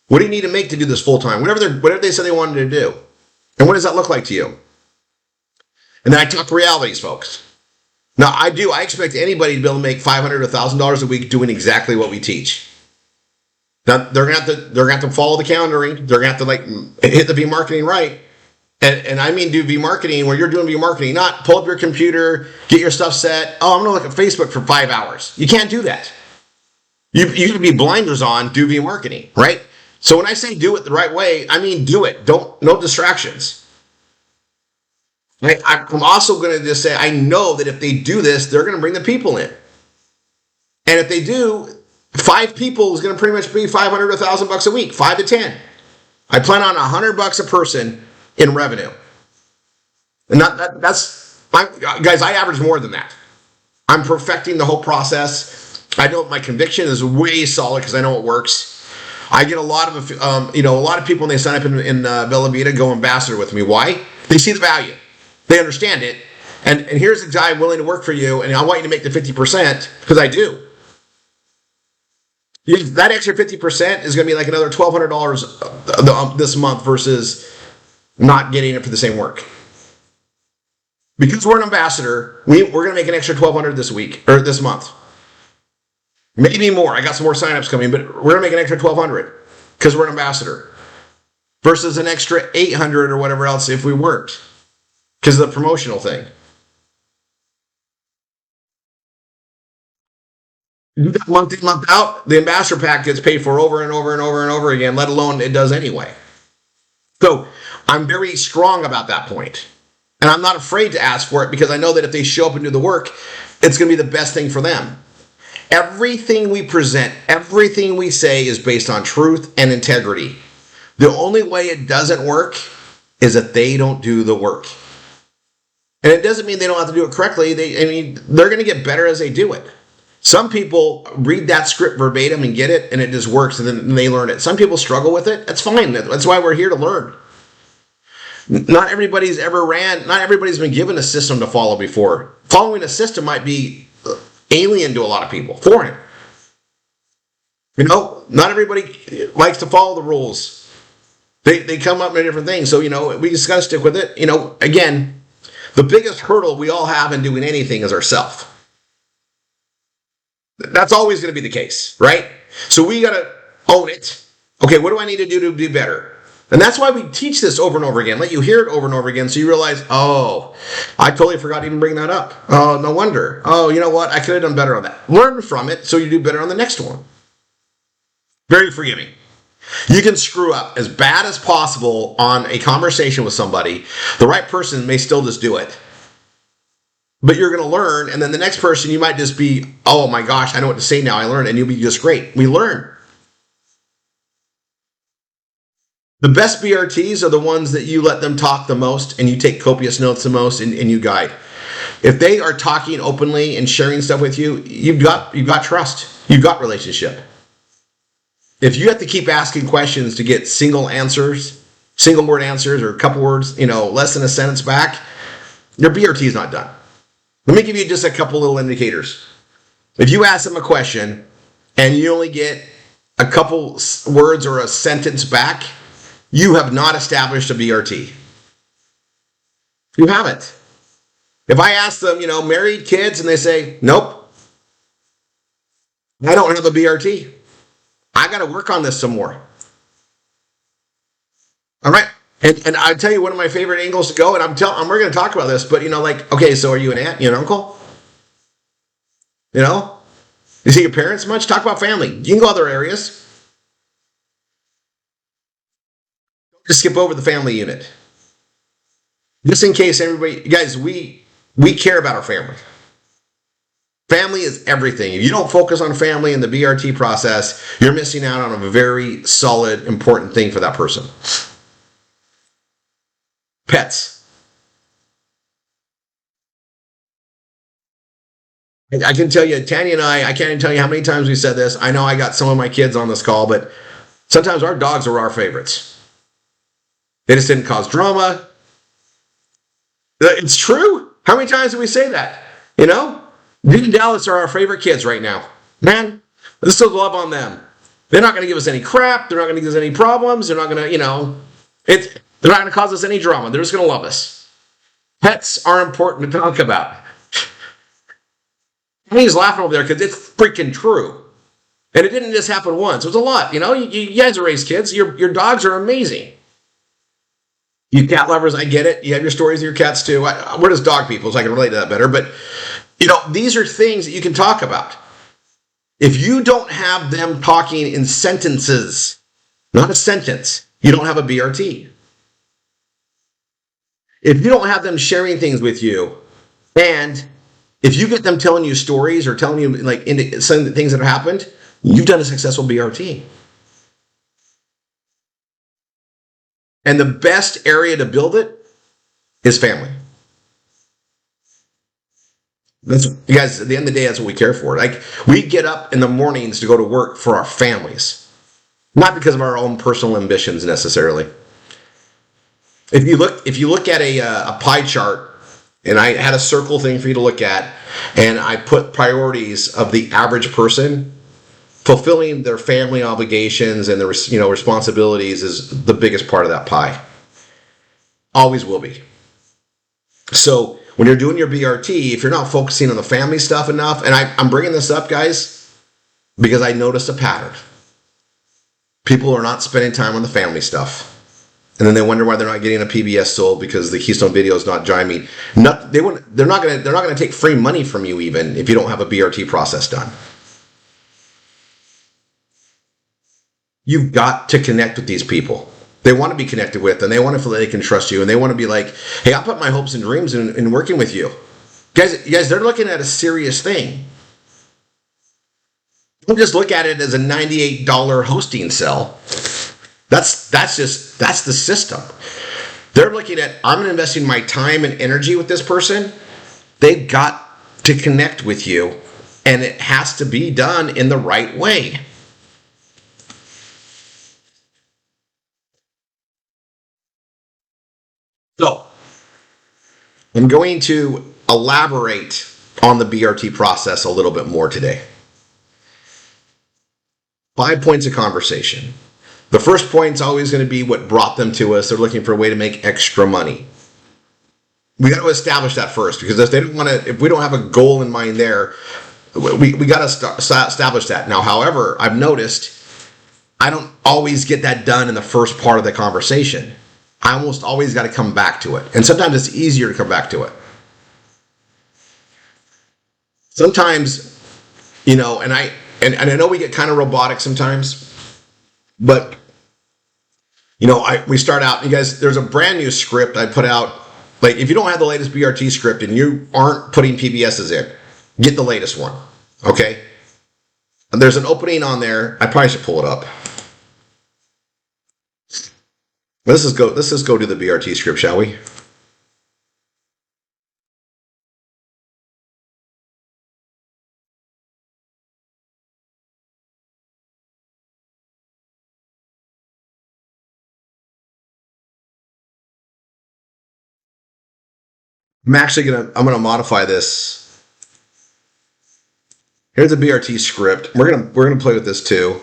What do you need to make to do this full time? Whatever they said they wanted to do. And what does that look like to you? And then I talk realities, folks. Now, I expect anybody to be able to make $500 to $1,000 a week doing exactly what we teach. Now, they're gonna have to follow the calendaring. They're gonna have to hit the V marketing right. And I mean do V marketing where you're doing V marketing, not pull up your computer, get your stuff set. Oh, I'm gonna look at Facebook for 5 hours. You can't do that. You should be blinders on, do V marketing, right? So when I say do it the right way, I mean do it. No distractions. I'm also going to just say, I know that if they do this, they're going to bring the people in. And if they do, 5 people is going to pretty much be $500 to $1,000 a week, 5 to 10. I plan on $100 a person in revenue. And guys, I average more than that. I'm perfecting the whole process. I know my conviction is way solid because I know it works. I get a lot of people when they sign up in Bella Vita go ambassador with me. Why? They see the value. They understand it. And here's a guy willing to work for you, and I want you to make the 50%, because I do. That extra 50% is going to be like another $1,200 this month versus not getting it for the same work. Because we're an ambassador, we're going to make an extra $1,200 this week, or this month. Maybe more. I got some more signups coming, but we're going to make an extra $1,200 because we're an ambassador. Versus an extra $800 or whatever else if we weren't. Because of the promotional thing. Month in, month out, the ambassador pack gets paid for over and over and over and over again, let alone it does anyway. So I'm very strong about that point. And I'm not afraid to ask for it because I know that if they show up and do the work, it's going to be the best thing for them. Everything we present, everything we say is based on truth and integrity. The only way it doesn't work is that they don't do the work. And it doesn't mean they don't have to do it correctly. They're going to get better as they do it. Some people read that script verbatim and get it, and it just works, and then they learn it. Some people struggle with it. That's fine. That's why we're here to learn. Not everybody's been given a system to follow before. Following a system might be alien to a lot of people, foreign. Not everybody likes to follow the rules. They come up with different things. So, we just got to stick with it. Again, the biggest hurdle we all have in doing anything is ourself. That's always going to be the case, right? So we got to own it. Okay, what do I need to do to do better? And that's why we teach this over and over again. Let you hear it over and over again so you realize, oh, I totally forgot to even bring that up. Oh, no wonder. Oh, you know what? I could have done better on that. Learn from it so you do better on the next one. Very forgiving. You can screw up as bad as possible on a conversation with somebody. The right person may still just do it. But you're going to learn, and then the next person you might just be, oh my gosh, I know what to say now, I learned, and you'll be just great. We learn. The best BRTs are the ones that you let them talk the most, and you take copious notes the most, and you guide. If they are talking openly and sharing stuff with you, you've got trust. You've got relationship. If you have to keep asking questions to get single word answers, or a couple words, less than a sentence back, your BRT is not done. Let me give you just a couple little indicators. If you ask them a question and you only get a couple words or a sentence back, you have not established a BRT. You haven't. If I ask them, married, kids, and they say, nope, I don't have a BRT. I got to work on this some more. All right. And I tell you, one of my favorite angles to go, and we're going to talk about this, but okay, so are you an aunt, you an uncle? You see your parents much? Talk about family. You can go other areas. Just skip over the family unit. Just in case everybody, guys, we care about our family. Family is everything. If you don't focus on family in the BRT process, you're missing out on a very solid, important thing for that person. Pets. I can tell you, Tanya and I can't even tell you how many times we said this. I know I got some of my kids on this call, but sometimes our dogs are our favorites. They just didn't cause drama. It's true. How many times do we say that? Dean and Dallas are our favorite kids right now. Man, let's still love on them. They're not going to give us any crap. They're not going to give us any problems. They're not going to, they're not going to cause us any drama. They're just going to love us. Pets are important to talk about. He's laughing over there because it's freaking true. And it didn't just happen once. It was a lot. You guys are raised kids. Your dogs are amazing. You cat lovers, I get it. You have your stories of your cats too. We're just dog people, so I can relate to that better. But, these are things that you can talk about. If you don't have them talking in sentences, not a sentence, you don't have a BRT. If you don't have them sharing things with you, and if you get them telling you stories or telling you some things that have happened, you've done a successful BRT. And the best area to build it is family. You guys, at the end of the day, that's what we care for. We get up in the mornings to go to work for our families, not because of our own personal ambitions necessarily. If you look at a pie chart, and I had a circle thing for you to look at, and I put priorities of the average person, fulfilling their family obligations and their responsibilities is the biggest part of that pie. Always will be. So when you're doing your BRT, if you're not focusing on the family stuff enough, and I'm bringing this up, guys, because I noticed a pattern. People are not spending time on the family stuff. And then they wonder why they're not getting a PBS sold because the Keystone video is not jiving. They're not going to take free money from you even if you don't have a BRT process done. You've got to connect with these people. They want to be connected with, and they want to feel that they can trust you, and they want to be like, hey, I put my hopes and dreams in working with you. Guys, they're looking at a serious thing. Don't just look at it as a $98 hosting cell. That's the system. They're looking at, I'm investing my time and energy with this person. They've got to connect with you, and it has to be done in the right way. So, I'm going to elaborate on the BRT process a little bit more today. 5 points of conversation. The first point is always going to be what brought them to us. They're looking for a way to make extra money. We got to establish that first, because if we don't have a goal in mind there, we got to establish that. Now, however, I've noticed I don't always get that done in the first part of the conversation. I almost always got to come back to it. And sometimes it's easier to come back to it. Sometimes, and I know we get kind of robotic sometimes, but, we start out, you guys, there's a brand new script I put out. Like, if you don't have the latest BRT script and you aren't putting PBSs in, get the latest one, okay? And there's an opening on there. I probably should pull it up. Let's just go to the BRT script, shall we? I'm gonna modify this. Here's a BRT script. We're gonna play with this too.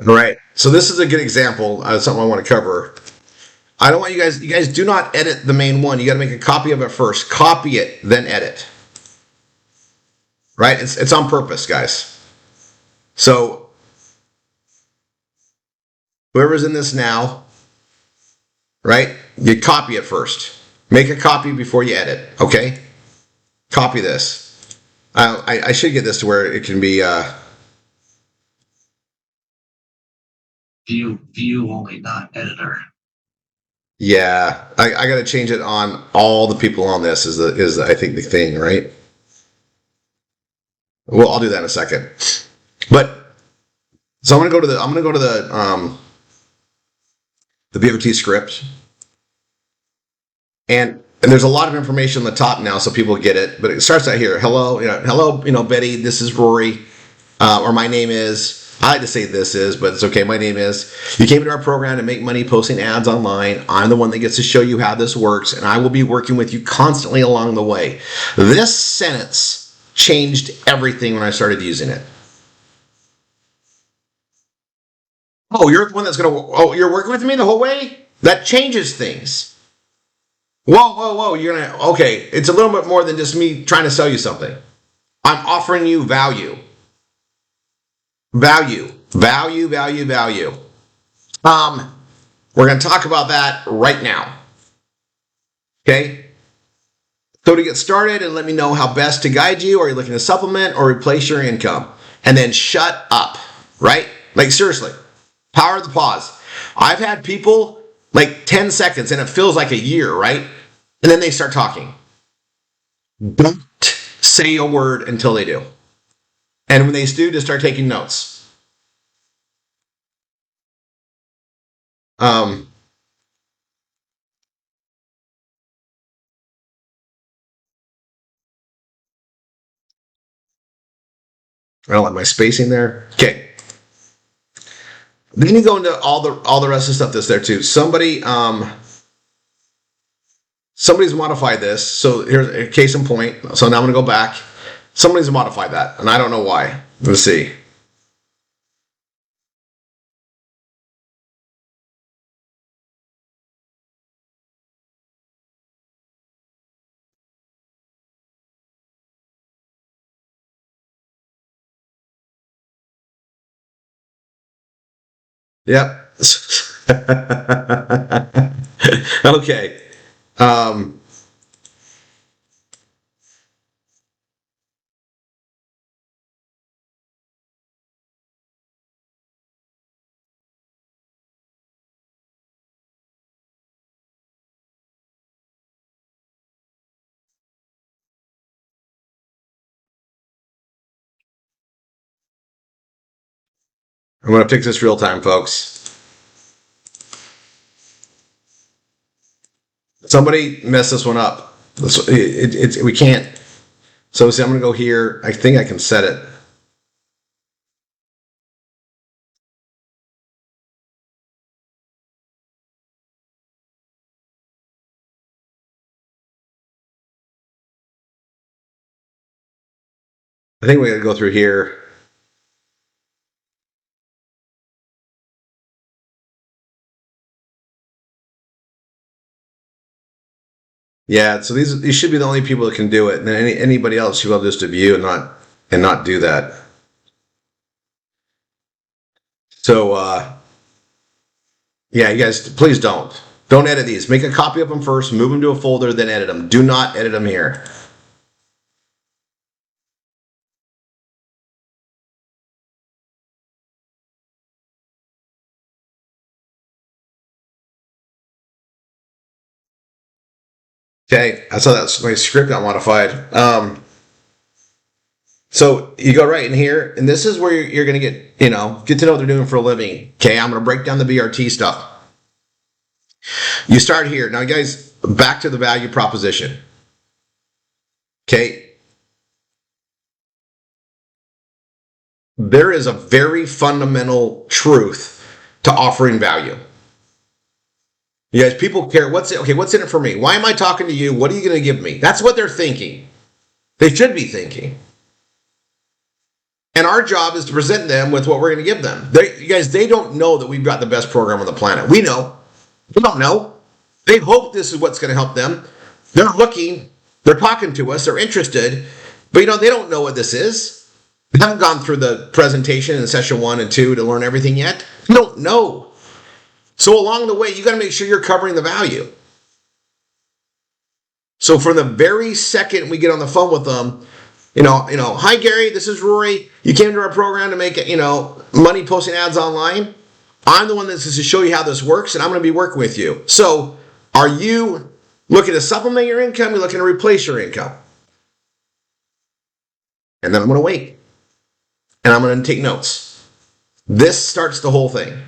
All right. So this is a good example of something I want to cover. I don't want you guys. You guys do not edit the main one. You got to make a copy of it first. Copy it, then edit. Right? It's on purpose, guys. So whoever's in this now, right? You copy it first. Make a copy before you edit. Okay? Copy this. I should get this to where it can be. View only, not editor. Yeah, I got to change it on all the people on this. Is I think the thing, right? Well, I'll do that in a second. But so I'm gonna go to the BRT script, and there's a lot of information on the top now, so people get it. But it starts out here. Hello, Betty. This is Rory, or my name is. I like to say this is, but it's okay. My name is. You came into our program to make money posting ads online. I'm the one that gets to show you how this works, and I will be working with you constantly along the way. This sentence changed everything when I started using it. Oh, you're the one that's going to, oh, you're working with me the whole way? That changes things. Whoa, you're going to, okay, it's a little bit more than just me trying to sell you something. I'm offering you value. Value. We're going to talk about that right now. Okay? So to get started and let me know how best to guide you, are you looking to supplement or replace your income? And then shut up, right? Like seriously, power of the pause. I've had people like 10 seconds and it feels like a year, right? And then they start talking. Don't say a word until they do. And when they do, just start taking notes. I don't like my spacing there. Okay. Then you go into all the rest of the stuff that's there too. Somebody's modified this. So here's a case in point. So now I'm gonna go back. Somebody's modified that, and I don't know why. Let's see. Yep. Okay. I'm gonna fix this real time, folks. Somebody messed this one up. We can't. So see, I'm gonna go here. I think I can set it. I think we gotta go through here. Yeah, so these should be the only people that can do it, and then anybody else should be able just to view and not do that. So yeah, you guys, please don't edit these. Make a copy of them first, move them to a folder, then edit them. Do not edit them here. Okay, I saw that's my script got modified. So you go right in here, and this is where you're going to get to know what they're doing for a living. Okay, I'm going to break down the BRT stuff. You start here. Now, guys, back to the value proposition. Okay. There is a very fundamental truth to offering value. You guys, people care what's in it for me? Why am I talking to you? What are you going to give me? That's what they're thinking. They should be thinking. And our job is to present them with what we're going to give them. You guys, they don't know that we've got the best program on the planet. We know. They don't know. They hope this is what's going to help them. They're looking. They're talking to us. They're interested. But, they don't know what this is. They haven't gone through the presentation in session 1 and 2 to learn everything yet. They don't know. So along the way, you got to make sure you're covering the value. So from the very second we get on the phone with them, hi Gary, this is Rory. You came to our program to make money posting ads online. I'm the one that's going to show you how this works, and I'm going to be working with you. So are you looking to supplement your income? You're looking to replace your income? And then I'm going to wait. And I'm going to take notes. This starts the whole thing.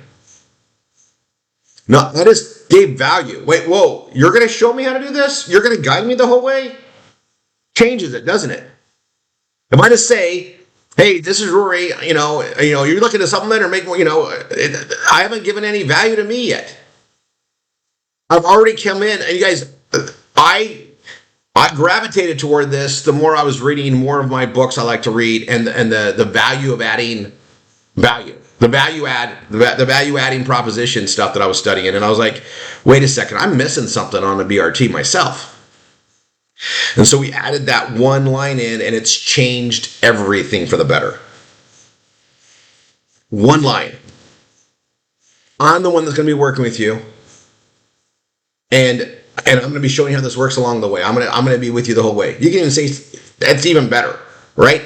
No, that is gave value. Wait, whoa, you're going to show me how to do this? You're going to guide me the whole way? Changes it, doesn't it? If I just say, hey, this is Rory, you're looking to supplement or make more, I haven't given any value to me yet. I've already come in, and you guys, I gravitated toward this the more I was reading more of my books I like to read, and the value of adding value. The value adding proposition stuff that I was studying, and I was like, wait a second, I'm missing something on the BRT myself. And so we added that one line in, and it's changed everything for the better. One line. I'm the one that's going to be working with you, and I'm going to be showing you how this works along the way. I'm going to be with you the whole way. You can even say that's even better, right?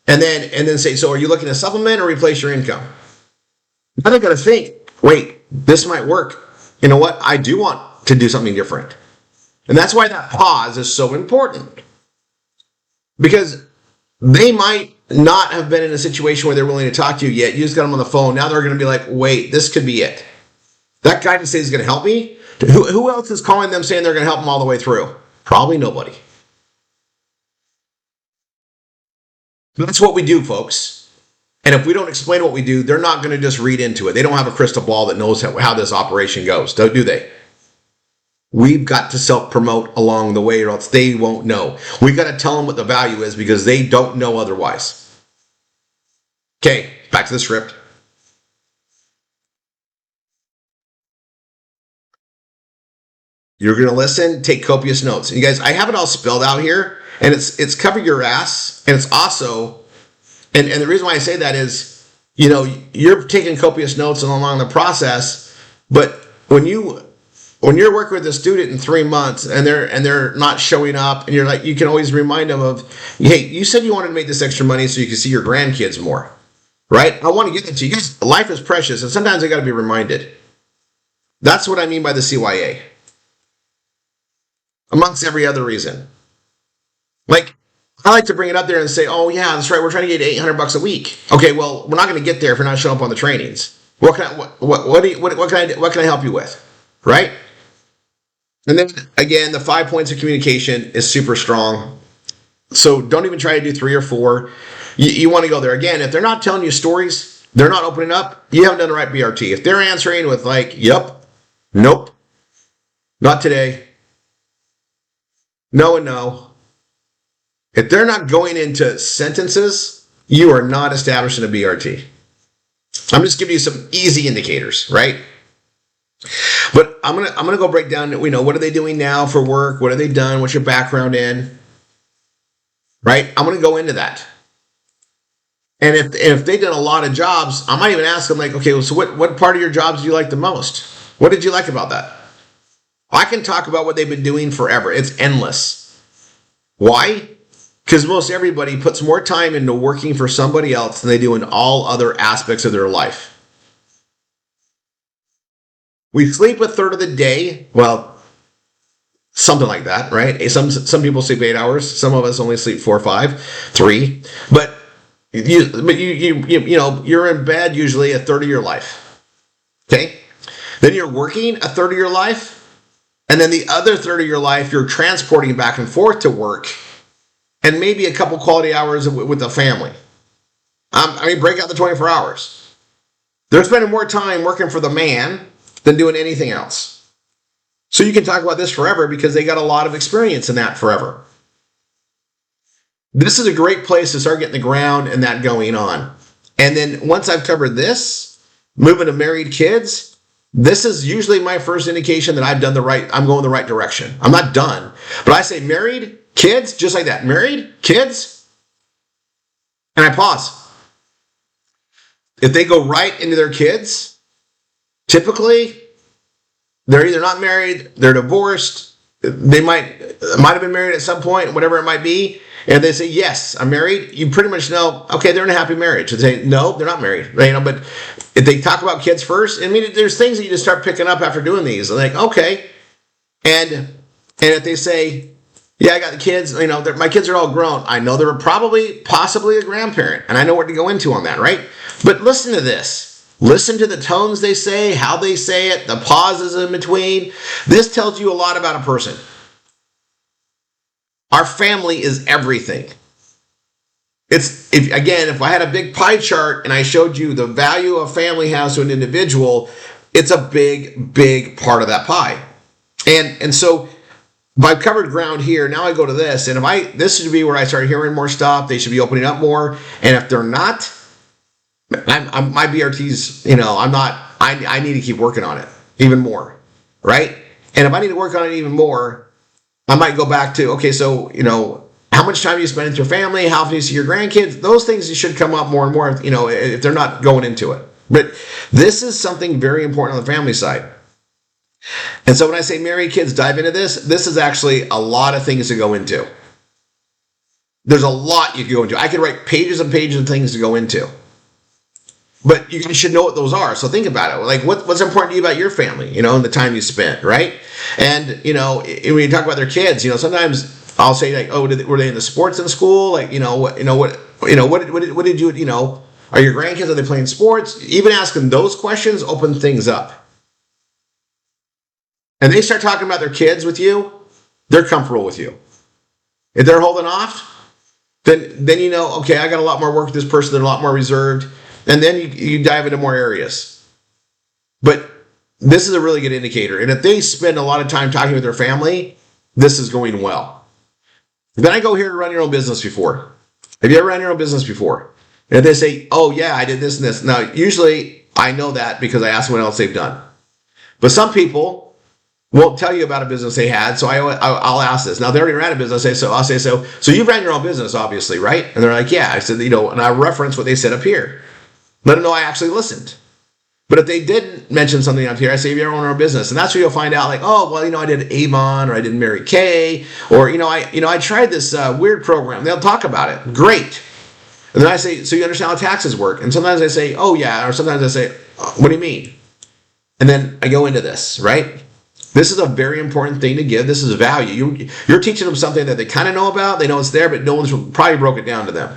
And then say, so are you looking to supplement or replace your income? Now they're going to think, wait, this might work. You know what? I do want to do something different. And that's why that pause is so important. Because they might not have been in a situation where they're willing to talk to you yet. You just got them on the phone. Now they're going to be like, wait, this could be it. That guy just says he's going to help me. Who else is calling them saying they're going to help them all the way through? Probably nobody. That's what we do, folks. And if we don't explain what we do, they're not going to just read into it. They don't have a crystal ball that knows how this operation goes, do they? We've got to self-promote along the way, or else they won't know. We've got to tell them what the value is, because they don't know otherwise. Okay, back to the script. You're going to listen, take copious notes. You guys, I have it all spelled out here, and it's cover your ass, and it's also, and the reason why I say that is, you're taking copious notes along the process, but when you're working with a student in 3 months and they're not showing up, and you're like, you can always remind them of, hey, you said you wanted to make this extra money so you can see your grandkids more, right? I want to get into you guys. Life is precious, and sometimes I got to be reminded. That's what I mean by the CYA. Amongst every other reason. Like, I like to bring it up there and say, oh yeah, that's right, we're trying to get $800 a week. Okay, well, we're not going to get there if you're not showing up on the trainings. What can I help you with? Right? And then again, the 5 points of communication is super strong. So don't even try to do 3 or 4. You want to go there. Again, if they're not telling you stories, they're not opening up, you haven't done the right BRT. If they're answering with like, yep, nope, not today, no and no. If they're not going into sentences, you are not establishing a BRT. I'm just giving you some easy indicators, right? But I'm gonna go break down, what are they doing now for work? What have they done? What's your background in? Right? I'm gonna go into that. And if they've done a lot of jobs, I might even ask them like, okay, well, so what part of your jobs do you like the most? What did you like about that? I can talk about what they've been doing forever. It's endless. Why? Because most everybody puts more time into working for somebody else than they do in all other aspects of their life. We sleep a third of the day. Well, something like that, right? Some people sleep 8 hours. Some of us only sleep 4, 5, 3. But you're in bed usually a third of your life. Okay, then you're working a third of your life, and then the other third of your life you're transporting back and forth to work, and maybe a couple quality hours with the family. Break out the 24 hours. They're spending more time working for the man than doing anything else. So you can talk about this forever because they got a lot of experience in that forever. This is a great place to start getting the ground and that going on. And then once I've covered this, moving to married kids, this is usually my first indication that I'm going the right direction. I'm not done. But I say married, kids, just like that. Married, kids, and I pause. If they go right into their kids, typically they're either not married, they're divorced, they might have been married at some point, whatever it might be, and they say, yes, I'm married, you pretty much know, okay, they're in a happy marriage. They say, no, they're not married. But if they talk about kids first, there's things that you just start picking up after doing these. Like, okay. And if they say, yeah, I got the kids, my kids are all grown. I know they're possibly a grandparent, and I know what to go into on that, right? But listen to this. Listen to the tones they say, how they say it, the pauses in between. This tells you a lot about a person. Our family is everything. If I had a big pie chart and I showed you the value a family has to an individual, it's a big, big part of that pie. And so I've covered ground here. Now I go to this, and this should be where I start hearing more stuff. They should be opening up more. And if they're not, my BRT's, I need to keep working on it even more, right? And if I need to work on it even more, I might go back to, okay, so, how much time you spend with your family, how often you see your grandkids, those things should come up more and more, if they're not going into it. But this is something very important on the family side. And so when I say married kids dive into this is actually a lot of things to go into. There's a lot you can go into. I could write pages and pages of things to go into. But you should know what those are. So think about it. Like, what's important to you about your family, and the time you spent, right? And, when you talk about their kids, sometimes I'll say, like, oh, were they into sports in school? Like, what did you, are your grandkids, are they playing sports? Even asking those questions open things up. And they start talking about their kids with you, they're comfortable with you. If they're holding off, then okay, I got a lot more work with this person, they're a lot more reserved. And then you dive into more areas. But this is a really good indicator. And if they spend a lot of time talking with their family, this is going well. Then I go here to run your own business before. Have you ever run your own business before? And if they say, oh yeah, I did this and this. Now, usually I know that because I ask what else they've done. But some people won't tell you about a business they had, so I'll ask this. Now, they already ran a business, I'll say, so you ran your own business, obviously, right? And they're like, yeah. I said, and I reference what they said up here. Let them know I actually listened. But if they didn't mention something up here, I say, if you ever own your own business, and that's where you'll find out, like, oh, well, I did Avon, or I did Mary Kay, or I tried this weird program. They'll talk about it. Great. And then I say, so you understand how taxes work? And sometimes I say, oh yeah, or sometimes I say, what do you mean? And then I go into this, right? This is a very important thing to give. This is value. You're teaching them something that they kind of know about. They know it's there, but no one's probably broke it down to them.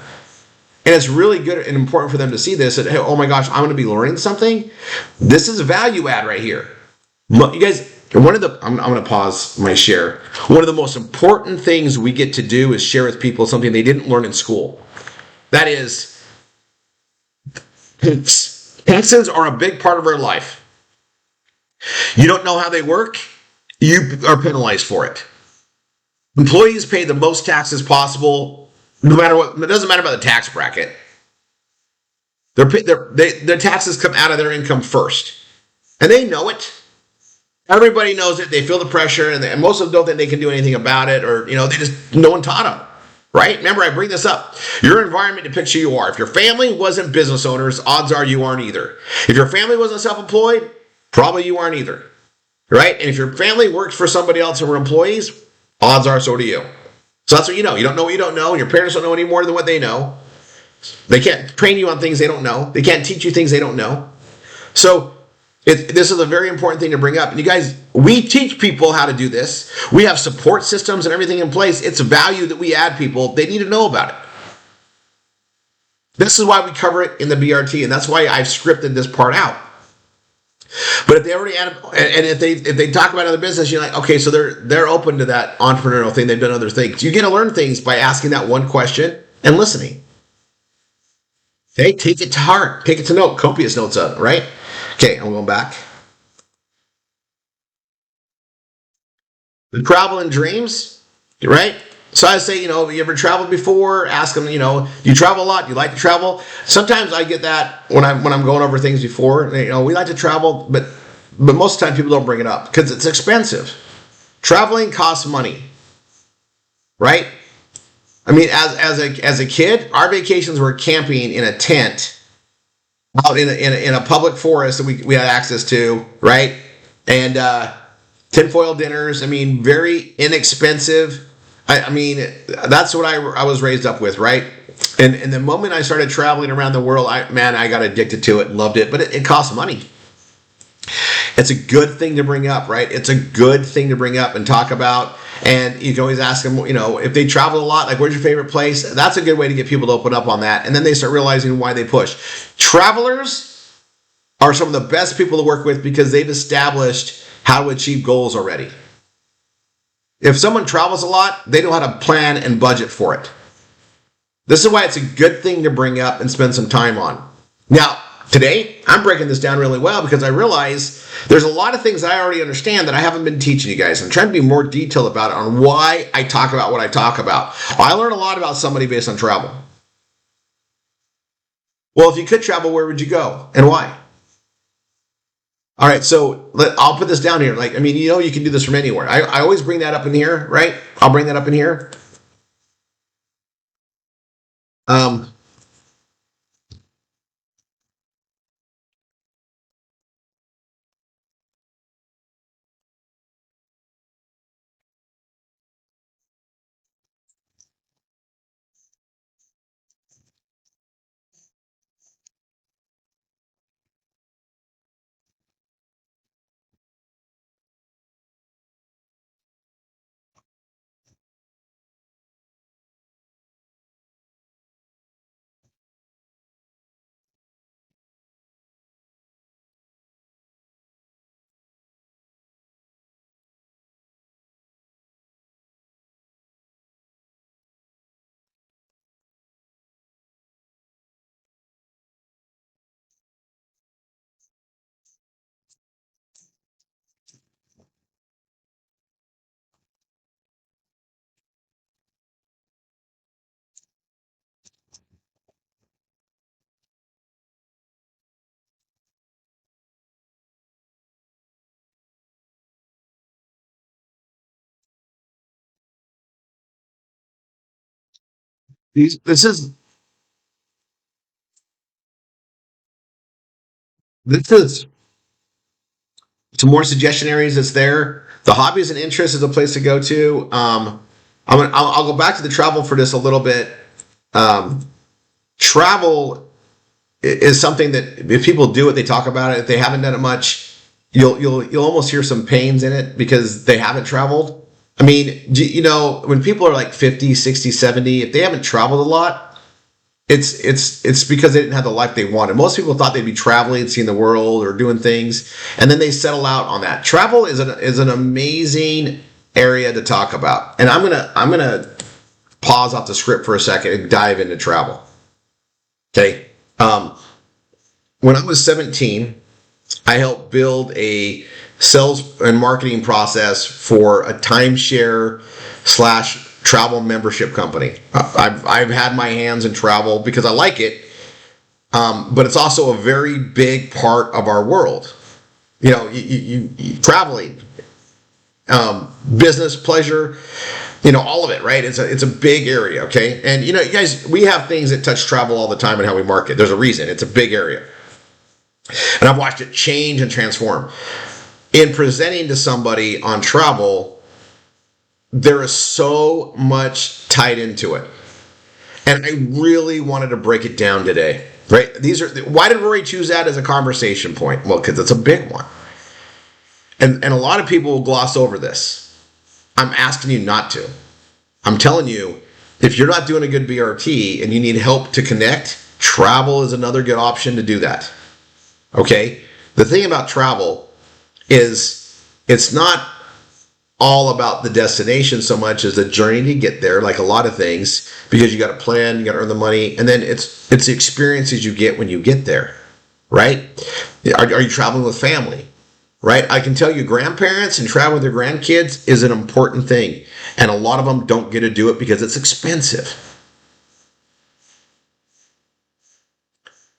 And it's really good and important for them to see this. That, hey, oh my gosh, I'm going to be learning something. This is a value add right here. You guys, I'm going to pause my share. One of the most important things we get to do is share with people something they didn't learn in school. That is, taxes are a big part of our life. You don't know how they work, you are penalized for it. Employees pay the most taxes possible. No matter what, it doesn't matter about the tax bracket. Their taxes come out of their income first. And they know it. Everybody knows it. They feel the pressure, and most of them don't think they can do anything about it, or, no one taught them. Right? Remember, I bring this up. Your environment depicts who you are. If your family wasn't business owners, odds are you aren't either. If your family wasn't self-employed, probably you aren't either. Right? And if your family worked for somebody else and were employees, odds are so do you. So that's what you know. You don't know what you don't know, and your parents don't know any more than what they know. They can't train you on things they don't know. They can't teach you things they don't know. So This is a very important thing to bring up. And you guys, we teach people how to do this. We have support systems and everything in place. It's a value that we add people. They need to know about it. This is why we cover it in the BRT, and that's why I've scripted this part out. But if they already add, and if they talk about other business, you're like, okay, so they're open to that entrepreneurial thing. They've done other things. You get to learn things by asking that one question and listening. Okay, take it to heart. Take it to note. Copious notes of it, right? Okay, I'm going back. The travel and dreams, right? So I say, you ever traveled before? Ask them, do you travel a lot? Do you like to travel? Sometimes I get that when I'm going over things before. We like to travel, but most of the time people don't bring it up because it's expensive. Traveling costs money, right? I mean, as a kid, our vacations were camping in a tent out in a public forest that we had access to, right? And tinfoil dinners. I mean, very inexpensive. I mean, that's what I was raised up with, right? And the moment I started traveling around the world, I got addicted to it and loved it. But it costs money. It's a good thing to bring up, right? It's a good thing to bring up and talk about. And you can always ask them, if they travel a lot, like, where's your favorite place? That's a good way to get people to open up on that. And then they start realizing why they push. Travelers are some of the best people to work with because they've established how to achieve goals already. If someone travels a lot, they know how to plan and budget for it. This is why it's a good thing to bring up and spend some time on. Now, today, I'm breaking this down really well because I realize there's a lot of things that I already understand that I haven't been teaching you guys. I'm trying to be more detailed about it on why I talk about what I talk about. I learn a lot about somebody based on travel. Well, if you could travel, where would you go and why? All right, so I'll put this down here. You can do this from anywhere. I always bring that up in here, right? I'll bring that up in here. This is some more suggestion areas that's there. The hobbies and interests is a place to go to. I'll go back to the travel for just a little bit. Travel is something that if people do it, they talk about it. If they haven't done it much, you'll almost hear some pains in it because they haven't traveled. I mean, when people are like 50, 60, 70, if they haven't traveled a lot, it's because they didn't have the life they wanted. Most people thought they'd be traveling, seeing the world, or doing things, and then they settle out on that. Travel is an amazing area to talk about, and I'm gonna pause off the script for a second and dive into travel. Okay, when I was 17, I helped build a sales and marketing process for a timeshare / travel membership company. I've had my hands in travel because I like it, but it's also a very big part of our world. You traveling, business, pleasure, all of it, right? It's a big area, okay? And you guys, we have things that touch travel all the time and how we market. There's a reason. It's a big area, and I've watched it change and transform. In presenting to somebody on travel, there is so much tied into it. And I really wanted to break it down today. right? Why did Rory choose that as a conversation point? Well, because it's a big one. And a lot of people will gloss over this. I'm asking you not to. I'm telling you, if you're not doing a good BRT and you need help to connect, travel is another good option to do that. Okay? The thing about travel is it's not all about the destination so much as the journey to get there, like a lot of things, because you got to plan, you got to earn the money, and then it's the experiences you get when you get there, right? Are you traveling with family? Right? I can tell you grandparents and travel with their grandkids is an important thing. And a lot of them don't get to do it because it's expensive.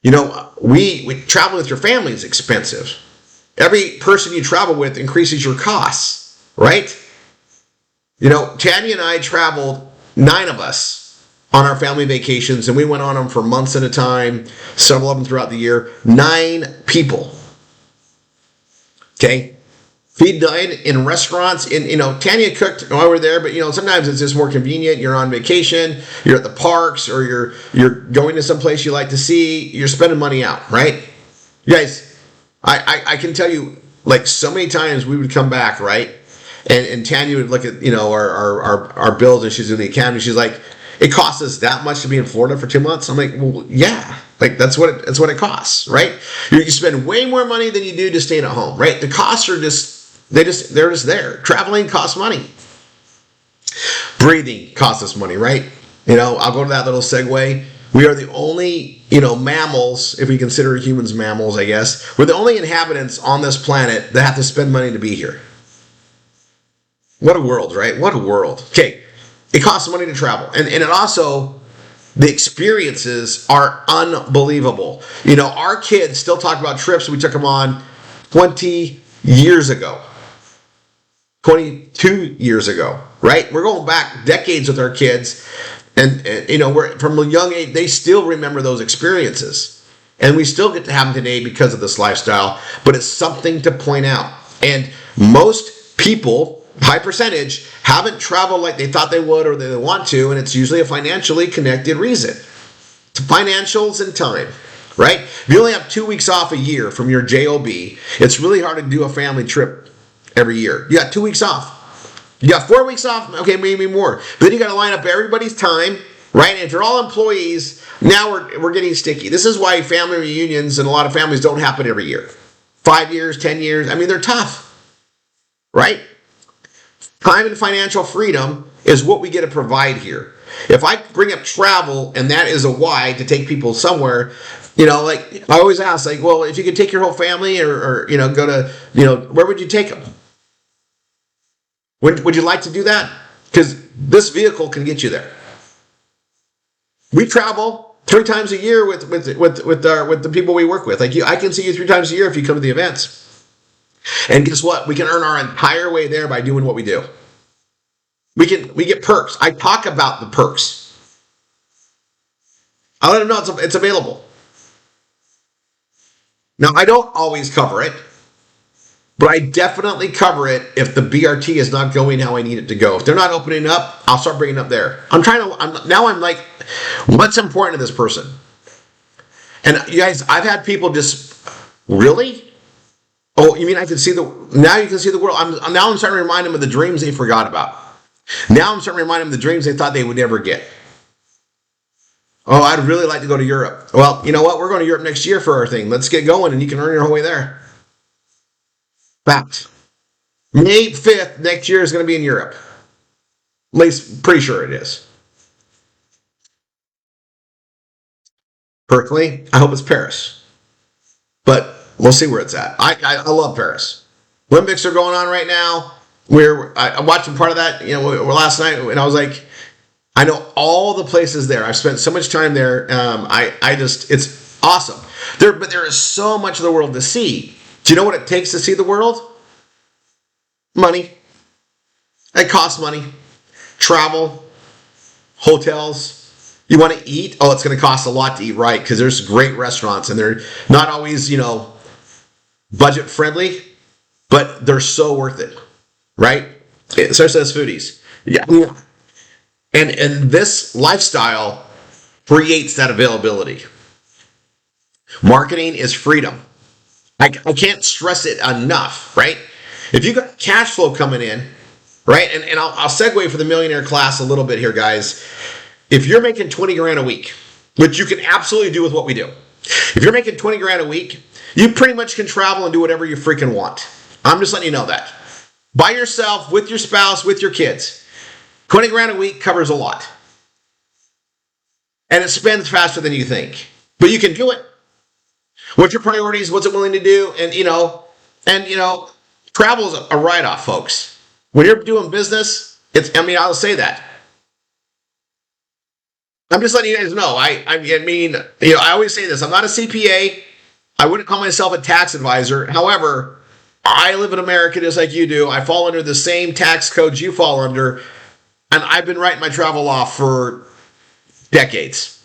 You know, we travel with your family is expensive. Every person you travel with increases your costs, right? You know, Tanya and I traveled, 9 of us, on our family vacations, and we went on them for months at a time, several of them throughout the year. 9 people. Okay, feed dine in restaurants. Tanya cooked while we were there, but sometimes it's just more convenient. You're on vacation, you're at the parks, or you're going to some place you like to see. You're spending money out, right? You guys, I can tell you, like, so many times we would come back, right? And Tanya would look at our bills, and she's in the academy. She's like, it costs us that much to be in Florida for 2 months. I'm like, well, yeah. Like that's what it costs, right? You spend way more money than you do just staying at home, right? The costs are they're just there. Traveling costs money. Breathing costs us money, right? I'll go to that little segue. We are the only, mammals, if we consider humans mammals, I guess. We're the only inhabitants on this planet that have to spend money to be here. What a world, right? What a world. Okay, it costs money to travel, and it also. The experiences are unbelievable. Our kids still talk about trips we took them on 20 years ago. 22 years ago, right? We're going back decades with our kids. And we're from a young age, they still remember those experiences. And we still get to have them today because of this lifestyle. But it's something to point out. And most people, high percentage, haven't traveled like they thought they would or they want to, and it's usually a financially connected reason. It's financials and time, right? If you only have 2 weeks off a year from your JOB, it's really hard to do a family trip every year. You got 2 weeks off. You got 4 weeks off, okay, maybe more. But then you got to line up everybody's time, right? And if you're all employees, now we're getting sticky. This is why family reunions and a lot of families don't happen every year. 5 years, 10 years, I mean, they're tough, right? Time and financial freedom is what we get to provide here. If I bring up travel and that is a why to take people somewhere, like I always ask, like, well, if you could take your whole family or go to, where would you take them? Would you like to do that? Because this vehicle can get you there. We travel 3 times a year with the people we work with. Like I can see you 3 times a year if you come to the events. And guess what? We can earn our entire way there by doing what we do. We get perks. I talk about the perks. I let them know it's available. Now, I don't always cover it, but I definitely cover it if the BRT is not going how I need it to go. If they're not opening up, I'll start bringing it up there. I'm like, what's important to this person? And you guys, I've had people just, really? Oh, you mean now you can see the world? I'm starting to remind them of the dreams they forgot about. Now I'm starting to remind them of the dreams they thought they would never get. Oh, I'd really like to go to Europe. Well, you know what? We're going to Europe next year for our thing. Let's get going, and you can earn your whole way there. Fact. May 5th next year is going to be in Europe. At least, pretty sure it is. Personally, I hope it's Paris. But we'll see where it's at. I love Paris. Olympics are going on right now. I'm watching part of that, last night, and I was like, I know all the places there. I've spent so much time there. It's awesome. But there is so much of the world to see. Do you know what it takes to see the world? Money. It costs money. Travel. Hotels. You want to eat? Oh, it's going to cost a lot to eat right, because there's great restaurants, and they're not always, budget friendly, but they're so worth it, right? Especially as foodies. Yeah. And this lifestyle creates that availability. Marketing is freedom. I can't stress it enough, right? If you got cash flow coming in, right? And I'll segue for the millionaire class a little bit here, guys. If you're making 20 grand a week, which you can absolutely do with what we do. If you're making 20 grand a week, you pretty much can travel and do whatever you freaking want. I'm just letting you know that. By yourself, with your spouse, with your kids. 20 grand a week covers a lot. And it spends faster than you think. But you can do it. What's your priorities? What's it willing to do? And travel is a write-off, folks. When you're doing business, I'll say that. I'm just letting you guys know. I always say this. I'm not a CPA. I wouldn't call myself a tax advisor. However, I live in America just like you do. I fall under the same tax codes you fall under. And I've been writing my travel off for decades.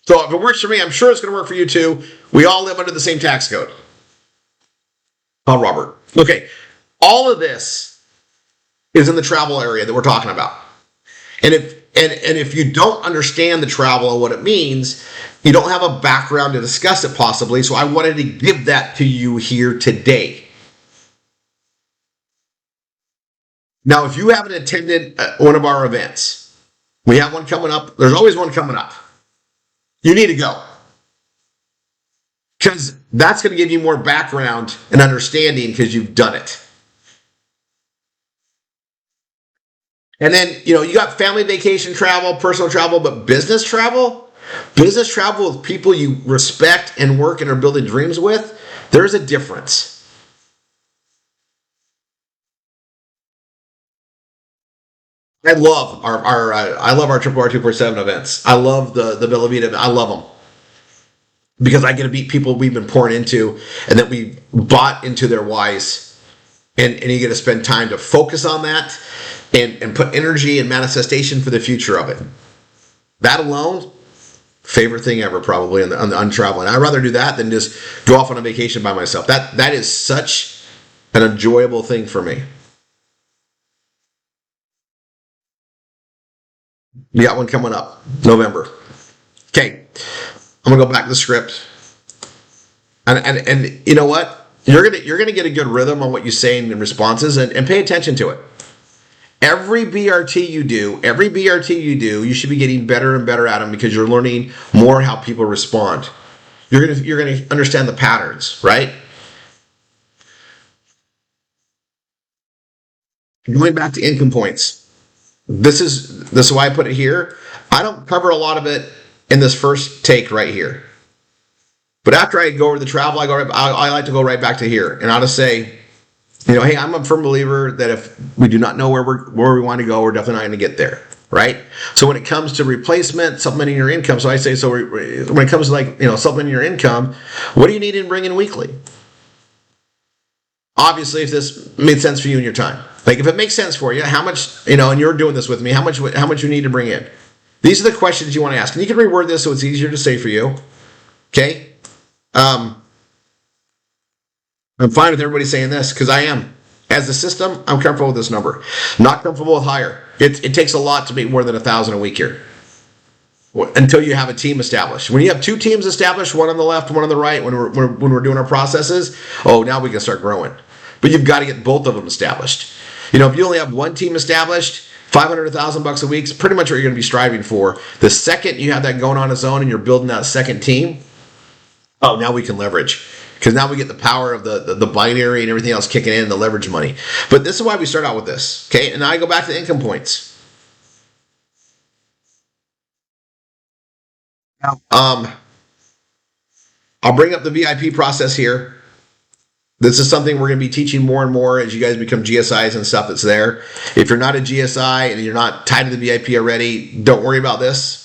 So if it works for me, I'm sure it's going to work for you too. We all live under the same tax code. Oh, Robert. Okay. All of this is in the travel area that we're talking about. And if you don't understand the travel and what it means, you don't have a background to discuss it possibly. So I wanted to give that to you here today. Now, if you haven't attended one of our events, we have one coming up. There's always one coming up. You need to go. Because that's going to give you more background and understanding because you've done it. And then, you got family vacation travel, personal travel, but business travel with people you respect and work and are building dreams with, there's a difference. I love our Triple R247 events. I love the Bella Vita. I love them because I get to meet people we've been pouring into and that we bought into their whys, and you get to spend time to focus on that and put energy and manifestation for the future of it. That alone, favorite thing ever probably on the traveling. I'd rather do that than just go off on a vacation by myself. That is such an enjoyable thing for me. We got one coming up, November. Okay, I'm gonna go back to the script, and you know what? You're gonna get a good rhythm on what you're saying in responses, and pay attention to it. Every BRT you do, you should be getting better and better at them because you're learning more how people respond. You're gonna understand the patterns, right? Going back to income points. This is why I put it here. I don't cover a lot of it in this first take right here. But after I go over the travel, I like to go right back to here. And I'll just say, hey, I'm a firm believer that if we do not know where we want to go, we're definitely not going to get there, right? So when it comes to replacement, supplementing your income, so I say, when it comes to supplementing your income, what do you need to bring in weekly? Obviously, if this made sense for you in your time. Like if it makes sense for you, how much, and you're doing this with me, how much you need to bring in? These are the questions you want to ask. And you can reword this so it's easier to say for you. Okay? I'm fine with everybody saying this because I am. As a system, I'm comfortable with this number. Not comfortable with higher. It takes a lot to make more than 1,000 a week here. Until you have a team established. When you have two teams established, one on the left, one on the right, when we're doing our processes, now we can start growing. But you've got to get both of them established. If you only have one team established, $500, $1,000 a week is pretty much what you're going to be striving for. The second you have that going on its own and you're building that second team, now we can leverage. Because now we get the power of the binary and everything else kicking in, the leverage money. But this is why we start out with this. Okay, and now I go back to the income points. I'll bring up the VIP process here. This is something we're going to be teaching more and more as you guys become GSIs and stuff that's there. If you're not a GSI and you're not tied to the VIP already, don't worry about this.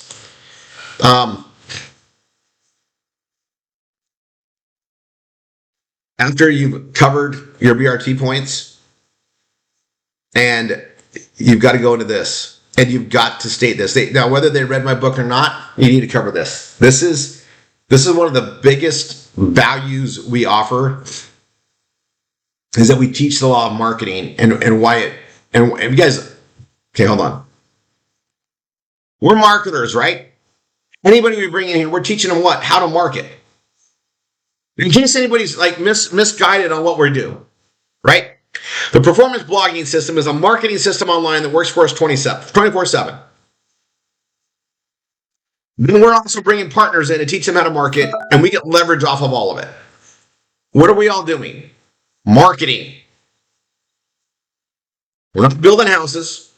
After you've covered your BRT points, and you've got to go into this, and you've got to state this. Now, whether they read my book or not, you need to cover this. This is one of the biggest values we offer. Is that we teach the law of marketing and why it, and you guys, okay, hold on. We're marketers, right? Anybody we bring in here, we're teaching them how to market. In case anybody's like misguided on what we're doing, right? The performance blogging system is a marketing system online that works for us 24/7. Then we're also bringing partners in to teach them how to market, and we get leverage off of all of it. What are we all doing? Marketing. We're not building houses.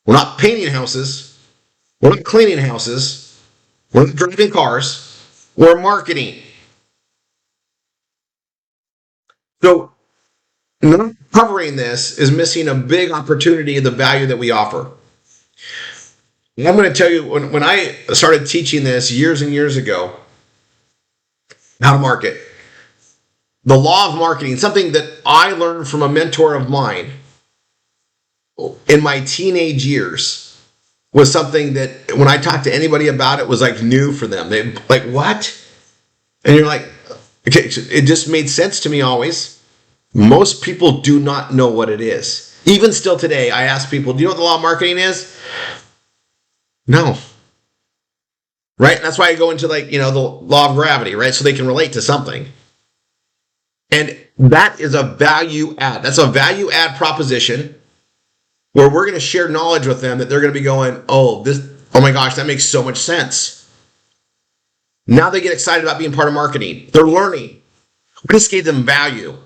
We're not painting houses. We're not cleaning houses. We're not driving cars. We're marketing. So not covering this is missing a big opportunity of the value that we offer. And I'm going to tell you, when I started teaching this years and years ago, how to market, the law of marketing, something that I learned from a mentor of mine in my teenage years, was something that when I talked to anybody about it was like new for them. They like, what? And you're like, okay, it just made sense to me always. Most people do not know what it is. Even still today, I ask people, do you know what the law of marketing is? No. Right? And that's why I go into like, the law of gravity, right? So they can relate to something. And that is a value add. That's a value add proposition where we're going to share knowledge with them that they're going to be going, oh my gosh, that makes so much sense. Now they get excited about being part of marketing. They're learning. We just gave them value.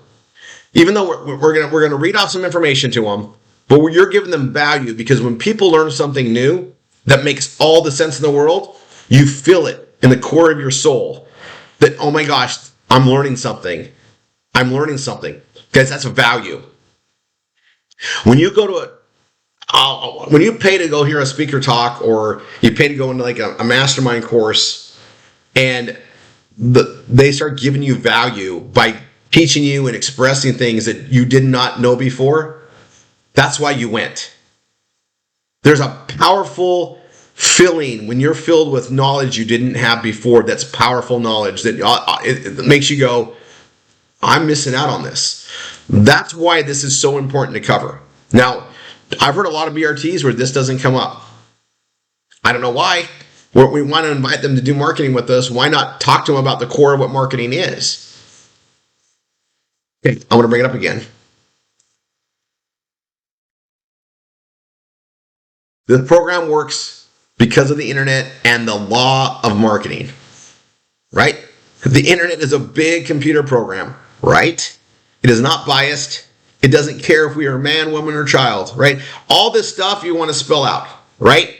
Even though we're going to read off some information to them, but you're giving them value, because when people learn something new that makes all the sense in the world, you feel it in the core of your soul that, oh my gosh, I'm learning something. I'm learning something. Guys, that's a value. When you go to when you pay to go hear a speaker talk, or you pay to go into like a mastermind course, and they start giving you value by teaching you and expressing things that you did not know before, that's why you went. There's a powerful feeling when you're filled with knowledge you didn't have before. That's powerful knowledge that it makes you go, I'm missing out on this. That's why this is so important to cover. Now, I've heard a lot of BRTs where this doesn't come up. I don't know why. We want to invite them to do marketing with us. Why not talk to them about the core of what marketing is? Okay, I want to bring it up again. The program works because of the internet and the law of marketing, right? The internet is a big computer program, right? It is not biased. It doesn't care if we are a man, woman, or child, right? All this stuff you want to spell out, right?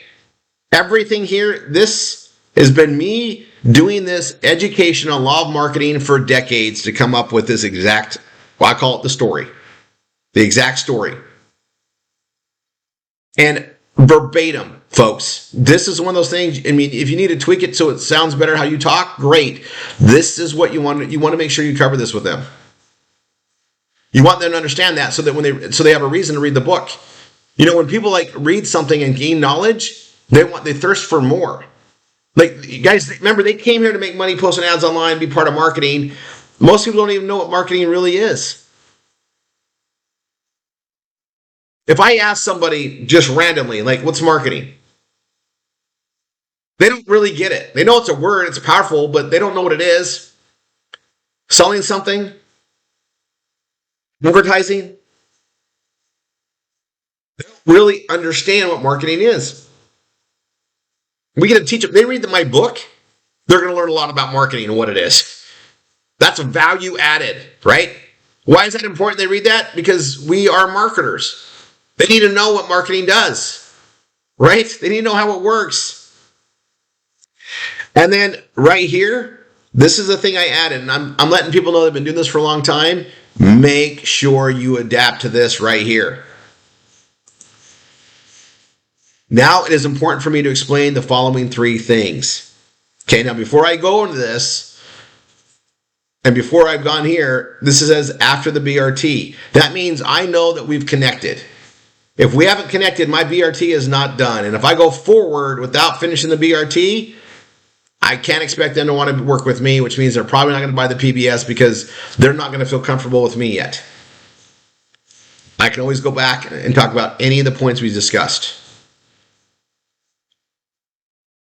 Everything here, this has been me doing this education on law of marketing for decades to come up with this exact, well, I call it the story, the exact story. And verbatim, folks, this is one of those things. I mean, if you need to tweak it so it sounds better how you talk, great. This is what you want. You want to make sure you cover this with them. You want them to understand that so that so they have a reason to read the book. When people like read something and gain knowledge, they thirst for more. Like, guys, remember, they came here to make money, posting ads online, be part of marketing. Most people don't even know what marketing really is. If I ask somebody just randomly, like, what's marketing? They don't really get it. They know it's a word, it's powerful, but they don't know what it is. Selling something, advertising, they don't really understand what marketing is. We get to teach them. They read my book, they're going to learn a lot about marketing and what it is. That's a value added, right? Why is that important they read that? Because we are marketers. They need to know what marketing does, right? They need to know how it works. And then right here, this is the thing I added, and I'm letting people know they've been doing this for a long time. Make sure you adapt to this right here. Now it is important for me to explain the following 3 things. Okay, now before I go into this, and before I've gone here, this is as after the BRT. That means I know that we've connected. If we haven't connected, my BRT is not done. And if I go forward without finishing the BRT, I can't expect them to want to work with me, which means they're probably not going to buy the PBS because they're not going to feel comfortable with me yet. I can always go back and talk about any of the points we discussed.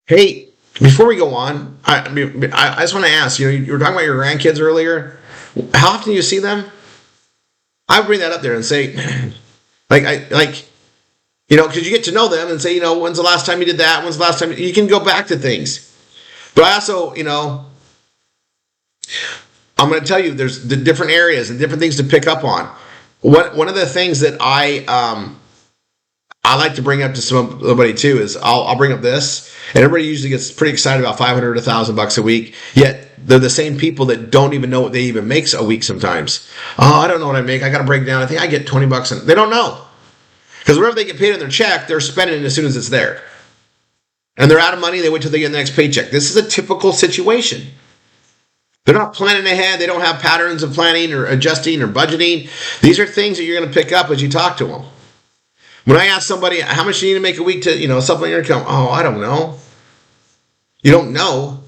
Hey, Before we go on, I just want to ask, you were talking about your grandkids earlier. How often do you see them? I bring that up there and say, because you get to know them and say, when's the last time you did that? When's the last time you can go back to things. But I also, I'm going to tell you, there's the different areas and different things to pick up on. One of the things that I like to bring up to somebody too is I'll bring up this, and everybody usually gets pretty excited about $500 to $1,000 a week. Yet they're the same people that don't even know what they even make a week sometimes. Oh, I don't know what I make. I got to break down. I think I get $20, and they don't know because wherever they get paid on their check, they're spending it as soon as it's there, and they're out of money. They wait till they get the next paycheck. This is a typical situation. They're not planning ahead. They don't have patterns of planning or adjusting or budgeting. These are things that you're going to pick up as you talk to them. When I ask somebody, how much do you need to make a week to, supplement your income? Oh, I don't know. You don't know.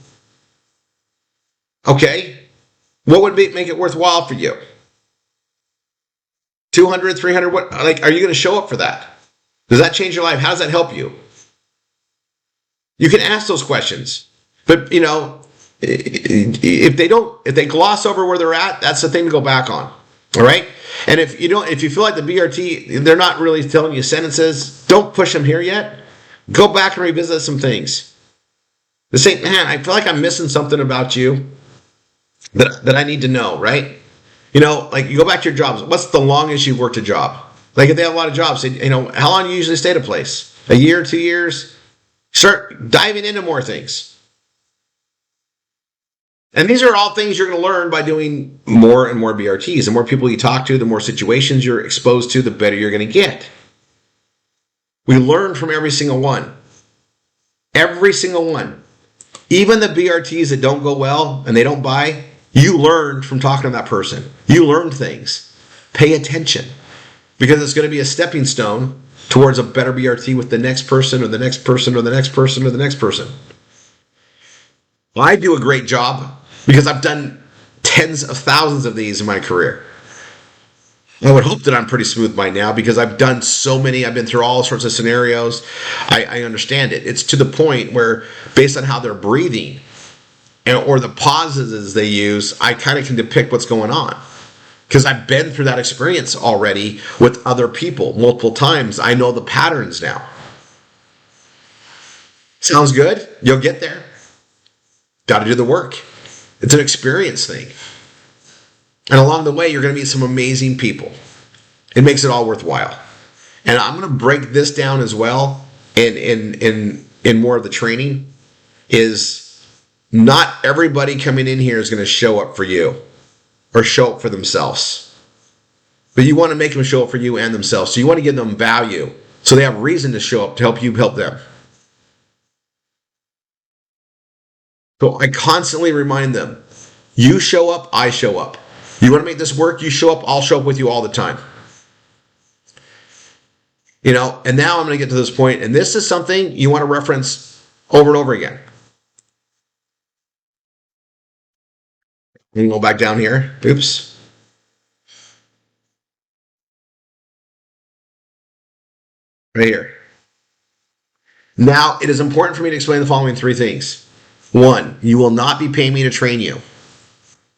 Okay. What would make it worthwhile for you? 200, 300, what? Like, are you going to show up for that? Does that change your life? How does that help you? You can ask those questions. But, if they gloss over where they're at, that's the thing to go back on. All right. And if you feel like the BRT, they're not really telling you sentences, don't push them here yet. Go back and revisit some things. Just say, man, I feel like I'm missing something about you that I need to know, right? Like you go back to your jobs. What's the longest you've worked a job? Like if they have a lot of jobs, how long do you usually stay at a place? A year, 2 years? Start diving into more things. And these are all things you're going to learn by doing more and more BRTs. The more people you talk to, the more situations you're exposed to, the better you're going to get. We learn from every single one. Every single one. Even the BRTs that don't go well and they don't buy, you learned from talking to that person. You learned things. Pay attention. Because it's going to be a stepping stone towards a better BRT with the next person or the next person or the next person or the next person. I do a great job because I've done tens of thousands of these in my career. I would hope that I'm pretty smooth by now because I've done so many. I've been through all sorts of scenarios. I understand it. It's to the point where based on how they're breathing or the pauses they use, I kind of can depict what's going on. Because I've been through that experience already with other people multiple times. I know the patterns now. Sounds good? You'll get there. Got to do the work. It's an experience thing. And along the way, you're going to meet some amazing people. It makes it all worthwhile. And I'm going to break this down as well in more of the training is not everybody coming in here is going to show up for you or show up for themselves. But you want to make them show up for you and themselves. So you want to give them value so they have reason to show up to help you help them. So I constantly remind them, you show up, I show up. You want to make this work, you show up, I'll show up with you all the time. And now I'm going to get to this point, and this is something you want to reference over and over again. And go back down here. Oops. Right here. Now, it is important for me to explain the following three things. One, you will not be paying me to train you.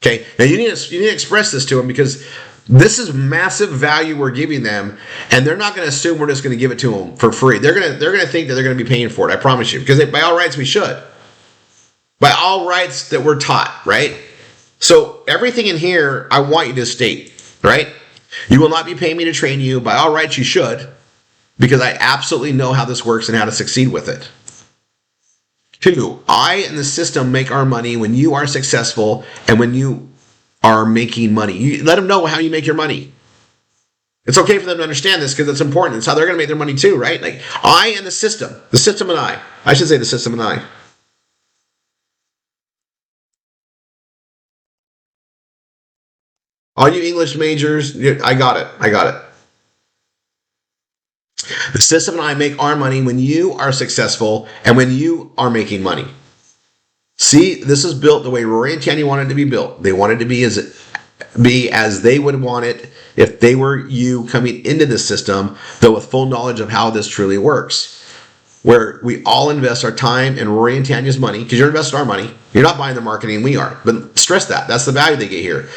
Okay, now you need to express this to them because this is massive value we're giving them, and they're not going to assume we're just going to give it to them for free. They're going to think that they're going to be paying for it. I promise you, because by all rights we should. By all rights that we're taught, right? So everything in here, I want you to state, right? You will not be paying me to train you. By all rights, you should, because I absolutely know how this works and how to succeed with it. Two, I and the system make our money when you are successful and when you are making money. You let them know how you make your money. It's okay for them to understand this because it's important. It's how they're going to make their money too, right? Like I and the system and I should say the system and I. All you English majors, I got it. The system and I make our money when you are successful and when you are making money. See, this is built the way Rory and Tanya wanted it to be built. They wanted to be as they would want it if they were you coming into the system, though with full knowledge of how this truly works. where we all invest our time and Rory and Tanya's money, because you're investing our money. You're not buying their marketing, we are. But stress that. That's the value they get here.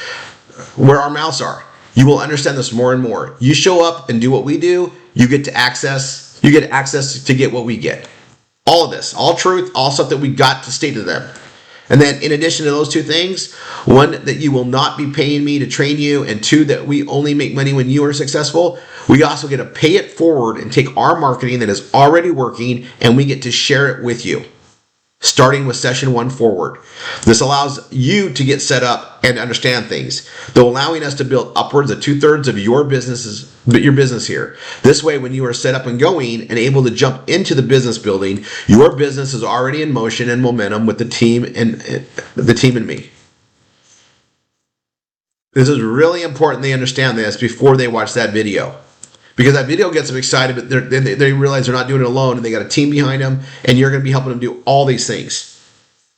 Where our mouths are. You will understand this more and more. You show up and do what we do, you get access to get what we get. All of this, all truth, all stuff that we got to state to them. And then in addition to those two things, one, that you will not be paying me to train you, and two, that we only make money when you are successful, we also get to pay it forward and take our marketing that is already working and we get to share it with you, starting with session 1 forward. This allows you to get set up and understand things, though allowing us to build upwards of 2/3 of your business here. This way, when you are set up and going and able to jump into the business building, your business is already in motion and momentum with the team and me. This is really important they understand this before they watch that video. Because that video gets them excited, but they realize they're not doing it alone, and they got a team behind them, and you're going to be helping them do all these things.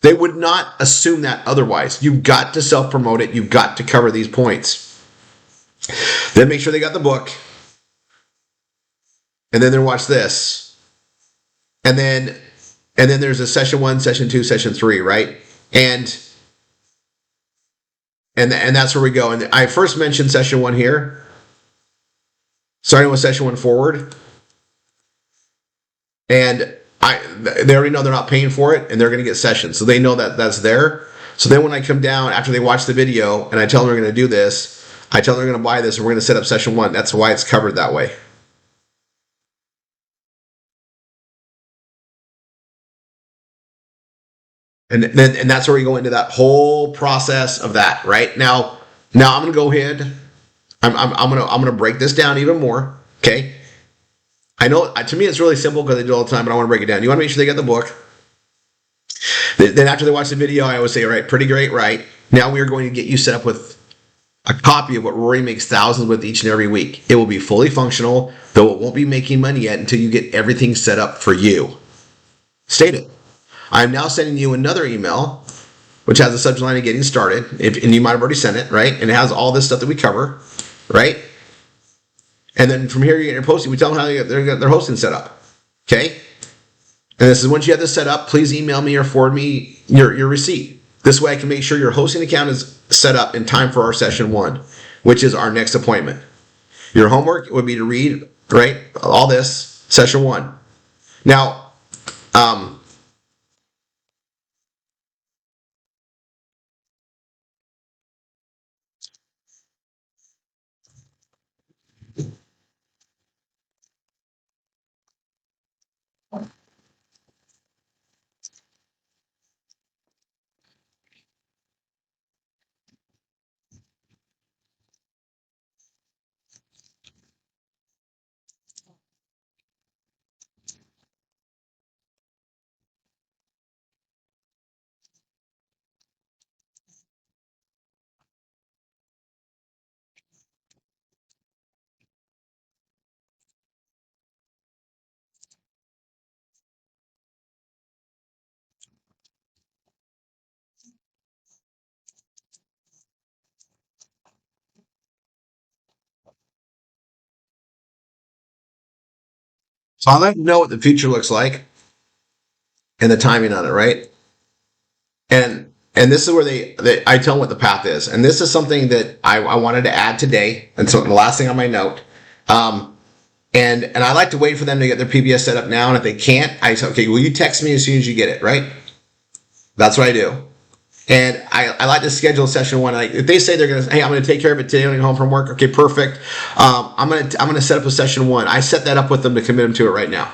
They would not assume that otherwise. You've got to self-promote it. You've got to cover these points. Then make sure they got the book. And then they watch this. And then there's a session 1, session 2, session 3, right? And that's where we go. And I first mentioned session 1 here. Starting with session 1 forward. And they already know they're not paying for it, and they're going to get sessions. So they know that that's there. So then when I come down after they watch the video and I tell them we're going to do this, I tell them they're going to buy this and we're going to set up session 1. That's why it's covered that way. And that's where we go into that whole process of that, right? Now I'm going to go ahead. I'm going to break this down even more. Okay. I know to me it's really simple because I do it all the time, but I want to break it down. You want to make sure they get the book. Then after they watch the video, I always say, all right, pretty great, right? Now we are going to get you set up with a copy of what Rory makes thousands with each and every week. It will be fully functional, though it won't be making money yet until you get everything set up for you. State it. I'm now sending you another email, which has a subject line of getting started, and you might have already sent it, right? And it has all this stuff that we cover, right? And then from here, you get your posting. We tell them how they get their hosting set up, okay? And this is once you have this set up, please email me or forward me your receipt. This way I can make sure your hosting account is set up in time for our session 1, which is our next appointment. Your homework would be to read, right, all this, session 1. Now, so I'll let you know what the future looks like and the timing on it, right? And this is where I tell them what the path is. And this is something that I wanted to add today. And so the last thing on my note. And I like to wait for them to get their PBS set up now. And if they can't, I say, okay, will you text me as soon as you get it, right? That's what I do. And I like to schedule session 1. If they say they're going to, hey, I'm going to take care of it today when I get home from work. Okay, perfect. I'm going to set up a session 1. I set that up with them to commit them to it right now.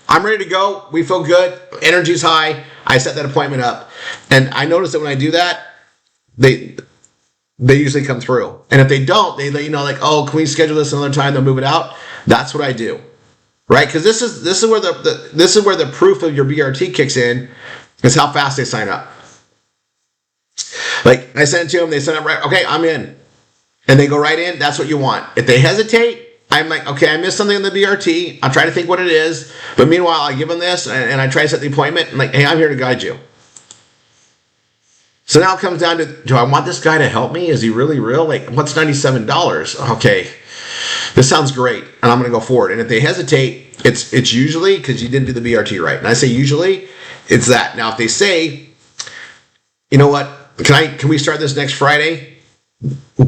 I'm ready to go. We feel good. Energy's high. I set that appointment up. And I notice that when I do that, they usually come through. And if they don't, they let you know, like, oh, can we schedule this another time? They'll move it out. That's what I do, right? Because this is where the proof of your BRT kicks in, is how fast they sign up. Like I sent it to them, they sign up right. Okay, I'm in, and they go right in. That's what you want. If they hesitate, I'm like, okay, I missed something in the BRT. I'll try to think what it is. But meanwhile, I give them this, and I try to set the appointment. And like, hey, I'm here to guide you. So now it comes down to, do I want this guy to help me? Is he really real? Like, what's $97? Okay. this sounds great, and I'm going to go forward. And if they hesitate, it's usually because you didn't do the BRT right. And I say usually, it's that. Now, if they say, you know what, can we start this next Friday?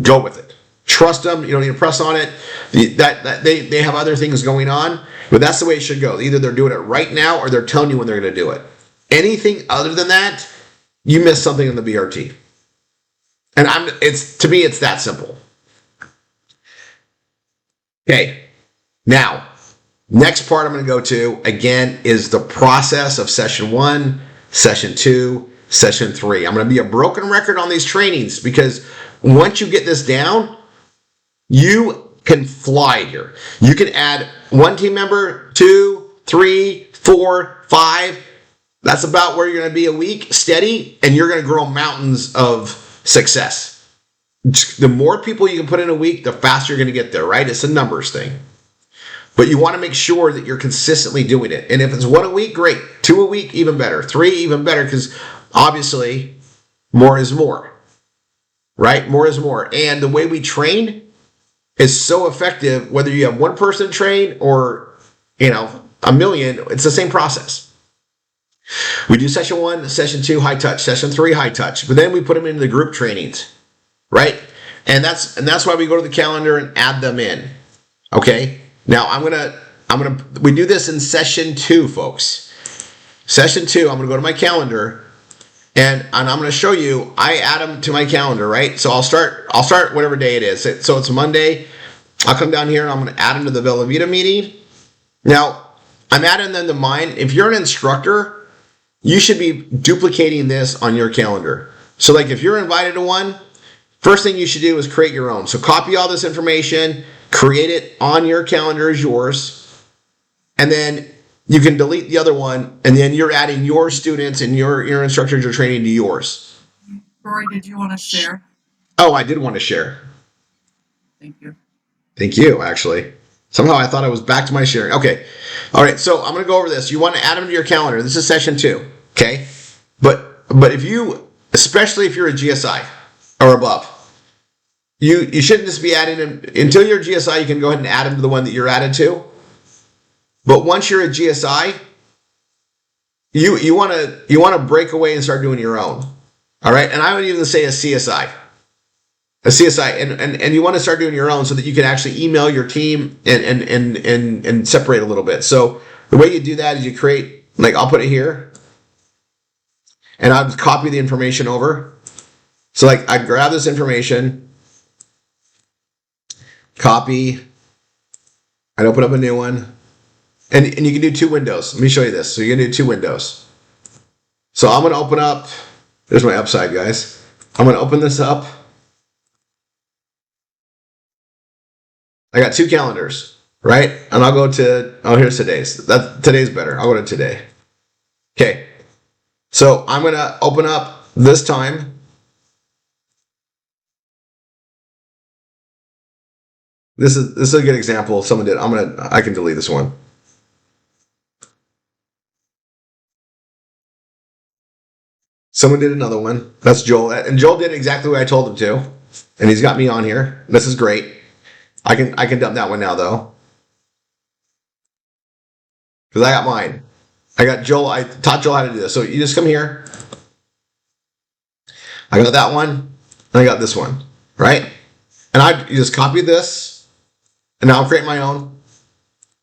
Go with it. Trust them. You don't need to press on it. They have other things going on, but that's the way it should go. Either they're doing it right now or they're telling you when they're going to do it. Anything other than that, you miss something in the BRT. And to me, it's that simple. Okay. Now, next part I'm going to go to again is the process of session 1, session 2, session 3. I'm going to be a broken record on these trainings because once you get this down, you can fly here. You can add 1 team member, 2, 3, 4, 5. That's about where you're going to be a week steady, and you're going to grow mountains of success. The more people you can put in a week, the faster you're going to get there, right? It's a numbers thing. But you want to make sure that you're consistently doing it. And if it's 1 a week, great. 2 a week, even better. 3, even better, because obviously more is more, right? More is more. And the way we train is so effective, whether you have 1 person train or, a million, it's the same process. We do session 1, session 2, high touch, session 3, high touch, but then we put them into the group trainings, right? And that's why we go to the calendar and add them in. Okay. Now we do this in session 2, folks. Session 2, I'm going to go to my calendar and I'm going to show you, I add them to my calendar, right? So I'll start whatever day it is. So it's Monday. I'll come down here and I'm going to add them to the Bella Vita meeting. Now, I'm adding them to mine. If you're an instructor, you should be duplicating this on your calendar. So like if you're invited to one, first thing you should do is create your own. So copy all this information, create it on your calendar as yours, and then you can delete the other one, and then you're adding your students and your instructors you're training to yours. Rory, did you want to share? Oh, I did want to share. Thank you. Thank you, actually. Somehow I thought I was back to my sharing. Okay. All right, so I'm going to go over this. You want to add them to your calendar. This is session 2, okay? But if you, especially if you're a GSI or above, you shouldn't just be adding them. Until you're a GSI, you can go ahead and add them to the one that you're added to. But once you're a GSI, you want to break away and start doing your own. All right? And I would even say a CSI. A CSI, and you want to start doing your own so that you can actually email your team and separate a little bit. So the way you do that is you create, like I'll put it here, and I'll just copy the information over. So like I grab this information, copy, I'd open up a new one, and you can do 2 windows. Let me show you this. So you can do 2 windows. So I'm going to open up, there's my upside, guys. I'm going to open this up. I got 2 calendars, right? And I'll go to, here's today's. Today's better. I'll go to today. Okay. So I'm going to open up this time. This is a good example. Someone did. I can delete this one. Someone did another one. That's Joel. And Joel did exactly what I told him to. And he's got me on here. This is great. I can dump that one now though. Because I got mine. I taught Joel how to do this. So you just come here. I got that one. And I got this one. Right? And you just copy this. And now I'll create my own.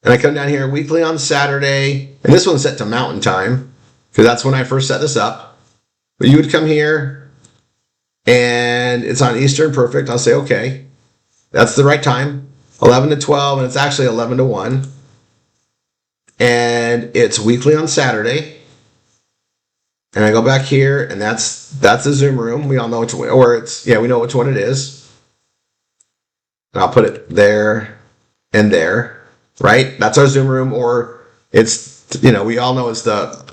And I come down here weekly on Saturday. And this one's set to Mountain Time. Because that's when I first set this up. But you would come here. And it's on Eastern. Perfect. I'll say okay. That's the right time, 11 to 12, and it's actually 11 to 1. And it's weekly on Saturday. And I go back here, and that's the Zoom room. We all know which one, we know which one it is. And I'll put it there and there, right? That's our Zoom room, or it's, we all know it's the,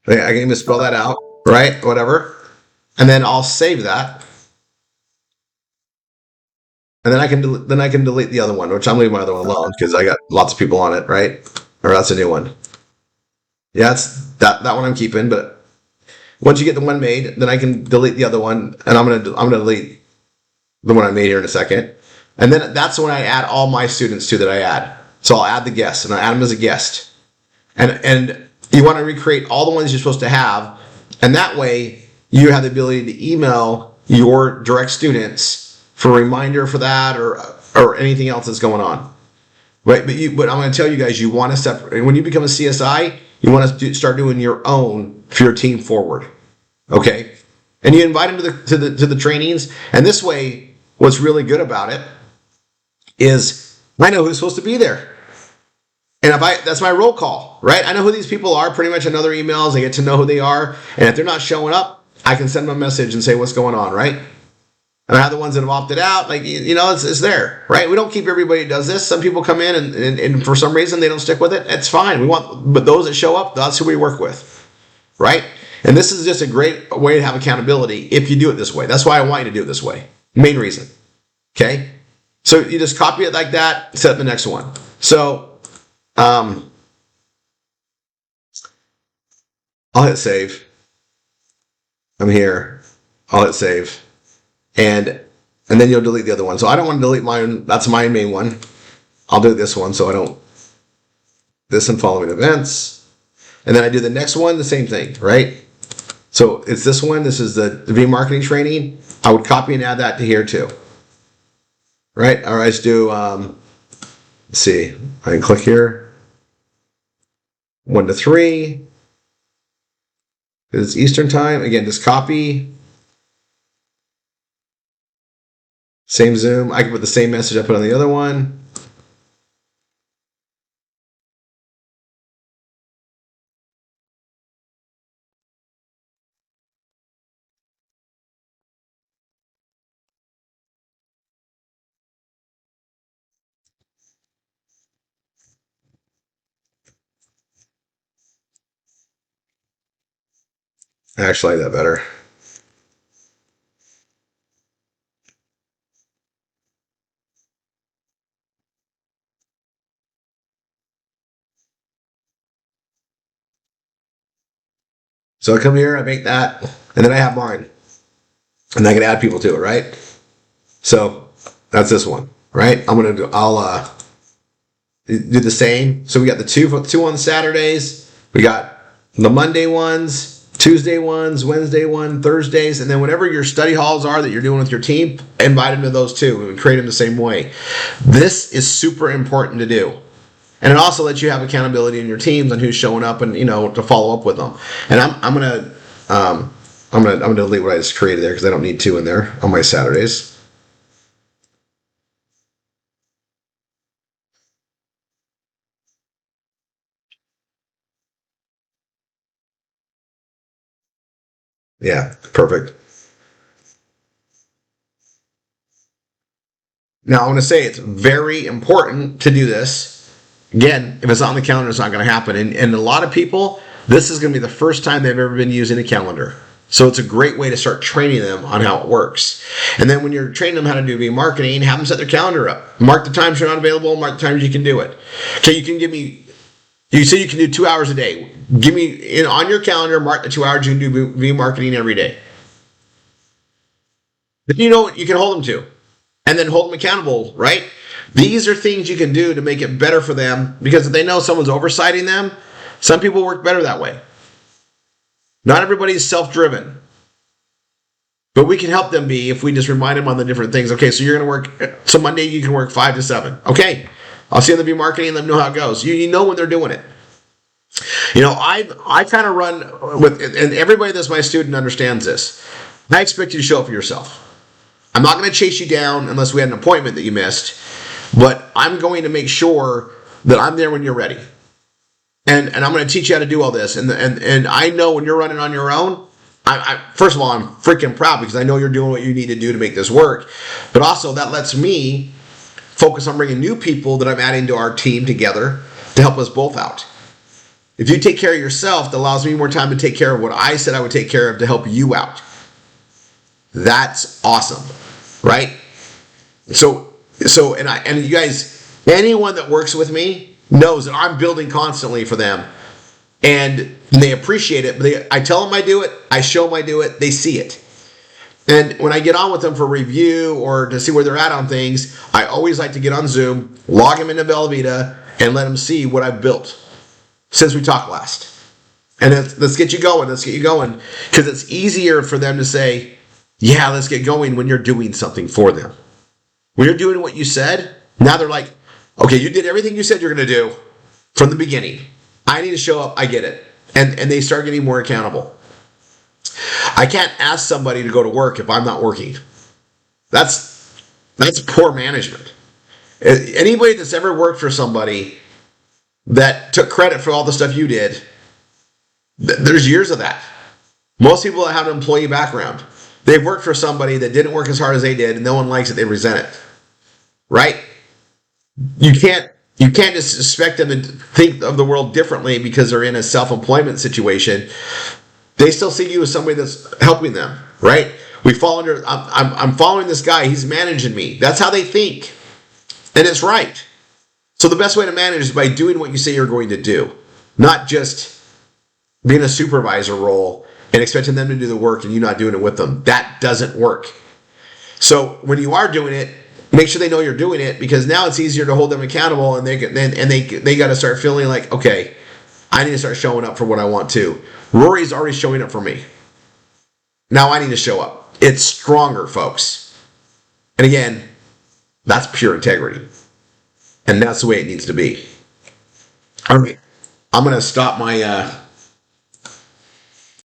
I can even spell that out, right? Whatever. And then I'll save that. And then I can delete the other one, which I'm leaving my other one alone because I got lots of people on it, right? Or that's a new one. Yeah, that's that one I'm keeping. But once you get the one made, then I can delete the other one, and I'm gonna delete the one I made here in a second. And then that's when I add all my students to that I add. So I'll add the guests, and I add them as a guest. And you want to recreate all the ones you're supposed to have, and that way you have the ability to email your direct students for a reminder for that or anything else that's going on. Right? But I'm going to tell you guys, you want to separate. When you become a CSI, you want to start doing your own for your team forward. Okay? And you invite them to the trainings, and this way, what's really good about it is I know who's supposed to be there. And that's my roll call, right? I know who these people are. Pretty much another emails. I get to know who they are. And if they're not showing up, I can send them a message and say what's going on, right? And I have the ones that have opted out. Like, it's there, right? We don't keep everybody that does this. Some people come in and for some reason they don't stick with it. It's fine. But those that show up, that's who we work with, right? And this is just a great way to have accountability if you do it this way. That's why I want you to do it this way. Main reason, okay? So you just copy it like that, set the next one. So I'll hit save. I'm here. I'll hit save. And then you'll delete the other one. So I don't want to delete mine. That's my main one. I'll do this one so I don't. This and following events. And then I do the next one, the same thing, right? So it's this one. This is the remarketing training. I would copy and add that to here too. Right? Or I just do, let's see. I can click here. 1 to 3. It's Eastern time. Again, just copy. Same Zoom. I can put the same message I put on the other one. I actually like that better. So I come here, I make that, and then I have mine. And I can add people to it, right? So that's this one, right? I'll do the same. So we got the two on Saturdays. We got the Monday ones, Tuesday ones, Wednesday one, Thursdays, and then whatever your study halls are that you're doing with your team, invite them to those too and create them the same way. This is super important to do. And it also lets you have accountability in your teams on who's showing up and to follow up with them. And I'm gonna delete what I just created there because I don't need 2 in there on my Saturdays. Yeah, perfect. Now I want to say it's very important to do this. Again, if it's not on the calendar, it's not going to happen. And a lot of people, this is going to be the first time they've ever been using a calendar. So it's a great way to start training them on how it works. And then when you're training them how to do marketing, have them set their calendar up. Mark the times you're not available, mark the times you can do it. Okay, you say you can do 2 hours a day. Give me, on your calendar, mark the 2 hours you can do marketing every day. But you know what you can hold them to. And then hold them accountable, right? These are things you can do to make it better for them because if they know someone's oversighting them, some people work better that way. Not everybody's self-driven. But we can help them be if we just remind them on the different things. Okay, so you're going to work, so Monday you can work 5 to 7. Okay, I'll see them be marketing and let them know how it goes. You know when they're doing it. I kind of run with, and everybody that's my student understands this. I expect you to show up for yourself. I'm not going to chase you down unless we had an appointment that you missed, but I'm going to make sure that I'm there when you're ready. And I'm going to teach you how to do all this. And I know when you're running on your own, first of all, I'm freaking proud because I know you're doing what you need to do to make this work. But also that lets me focus on bringing new people that I'm adding to our team together to help us both out. If you take care of yourself, that allows me more time to take care of what I said I would take care of to help you out. That's awesome, right? So and you guys, anyone that works with me knows that I'm building constantly for them and they appreciate it. But I tell them I do it, I show them I do it, they see it. And when I get on with them for review or to see where they're at on things, I always like to get on Zoom, log them into Velveeta, and let them see what I've built since we talked last. And let's get you going, because it's easier for them to say, yeah, let's get going when you're doing something for them. When you're doing what you said, now they're like, okay, you did everything you said you're going to do from the beginning. I need to show up, I get it. And they start getting more accountable. I can't ask somebody to go to work if I'm not working. That's poor management. Anybody that's ever worked for somebody that took credit for all the stuff you did, there's years of that. Most people that have an employee background, they've worked for somebody that didn't work as hard as they did, and no one likes it, they resent it. Right? You can't just expect them to think of the world differently because they're in a self-employment situation. They still see you as somebody that's helping them, right? I'm following this guy, he's managing me. That's how they think. And it's right. So the best way to manage is by doing what you say you're going to do, not just being a supervisor role and expecting them to do the work and you not doing it with them. That doesn't work. So when you are doing it, make sure they know you're doing it, because now it's easier to hold them accountable, and they got to start feeling like, okay, I need to start showing up for what I want to. Rory's already showing up for me. Now I need to show up. It's stronger, folks. And again, that's pure integrity. And that's the way it needs to be. All right. I'm going to stop my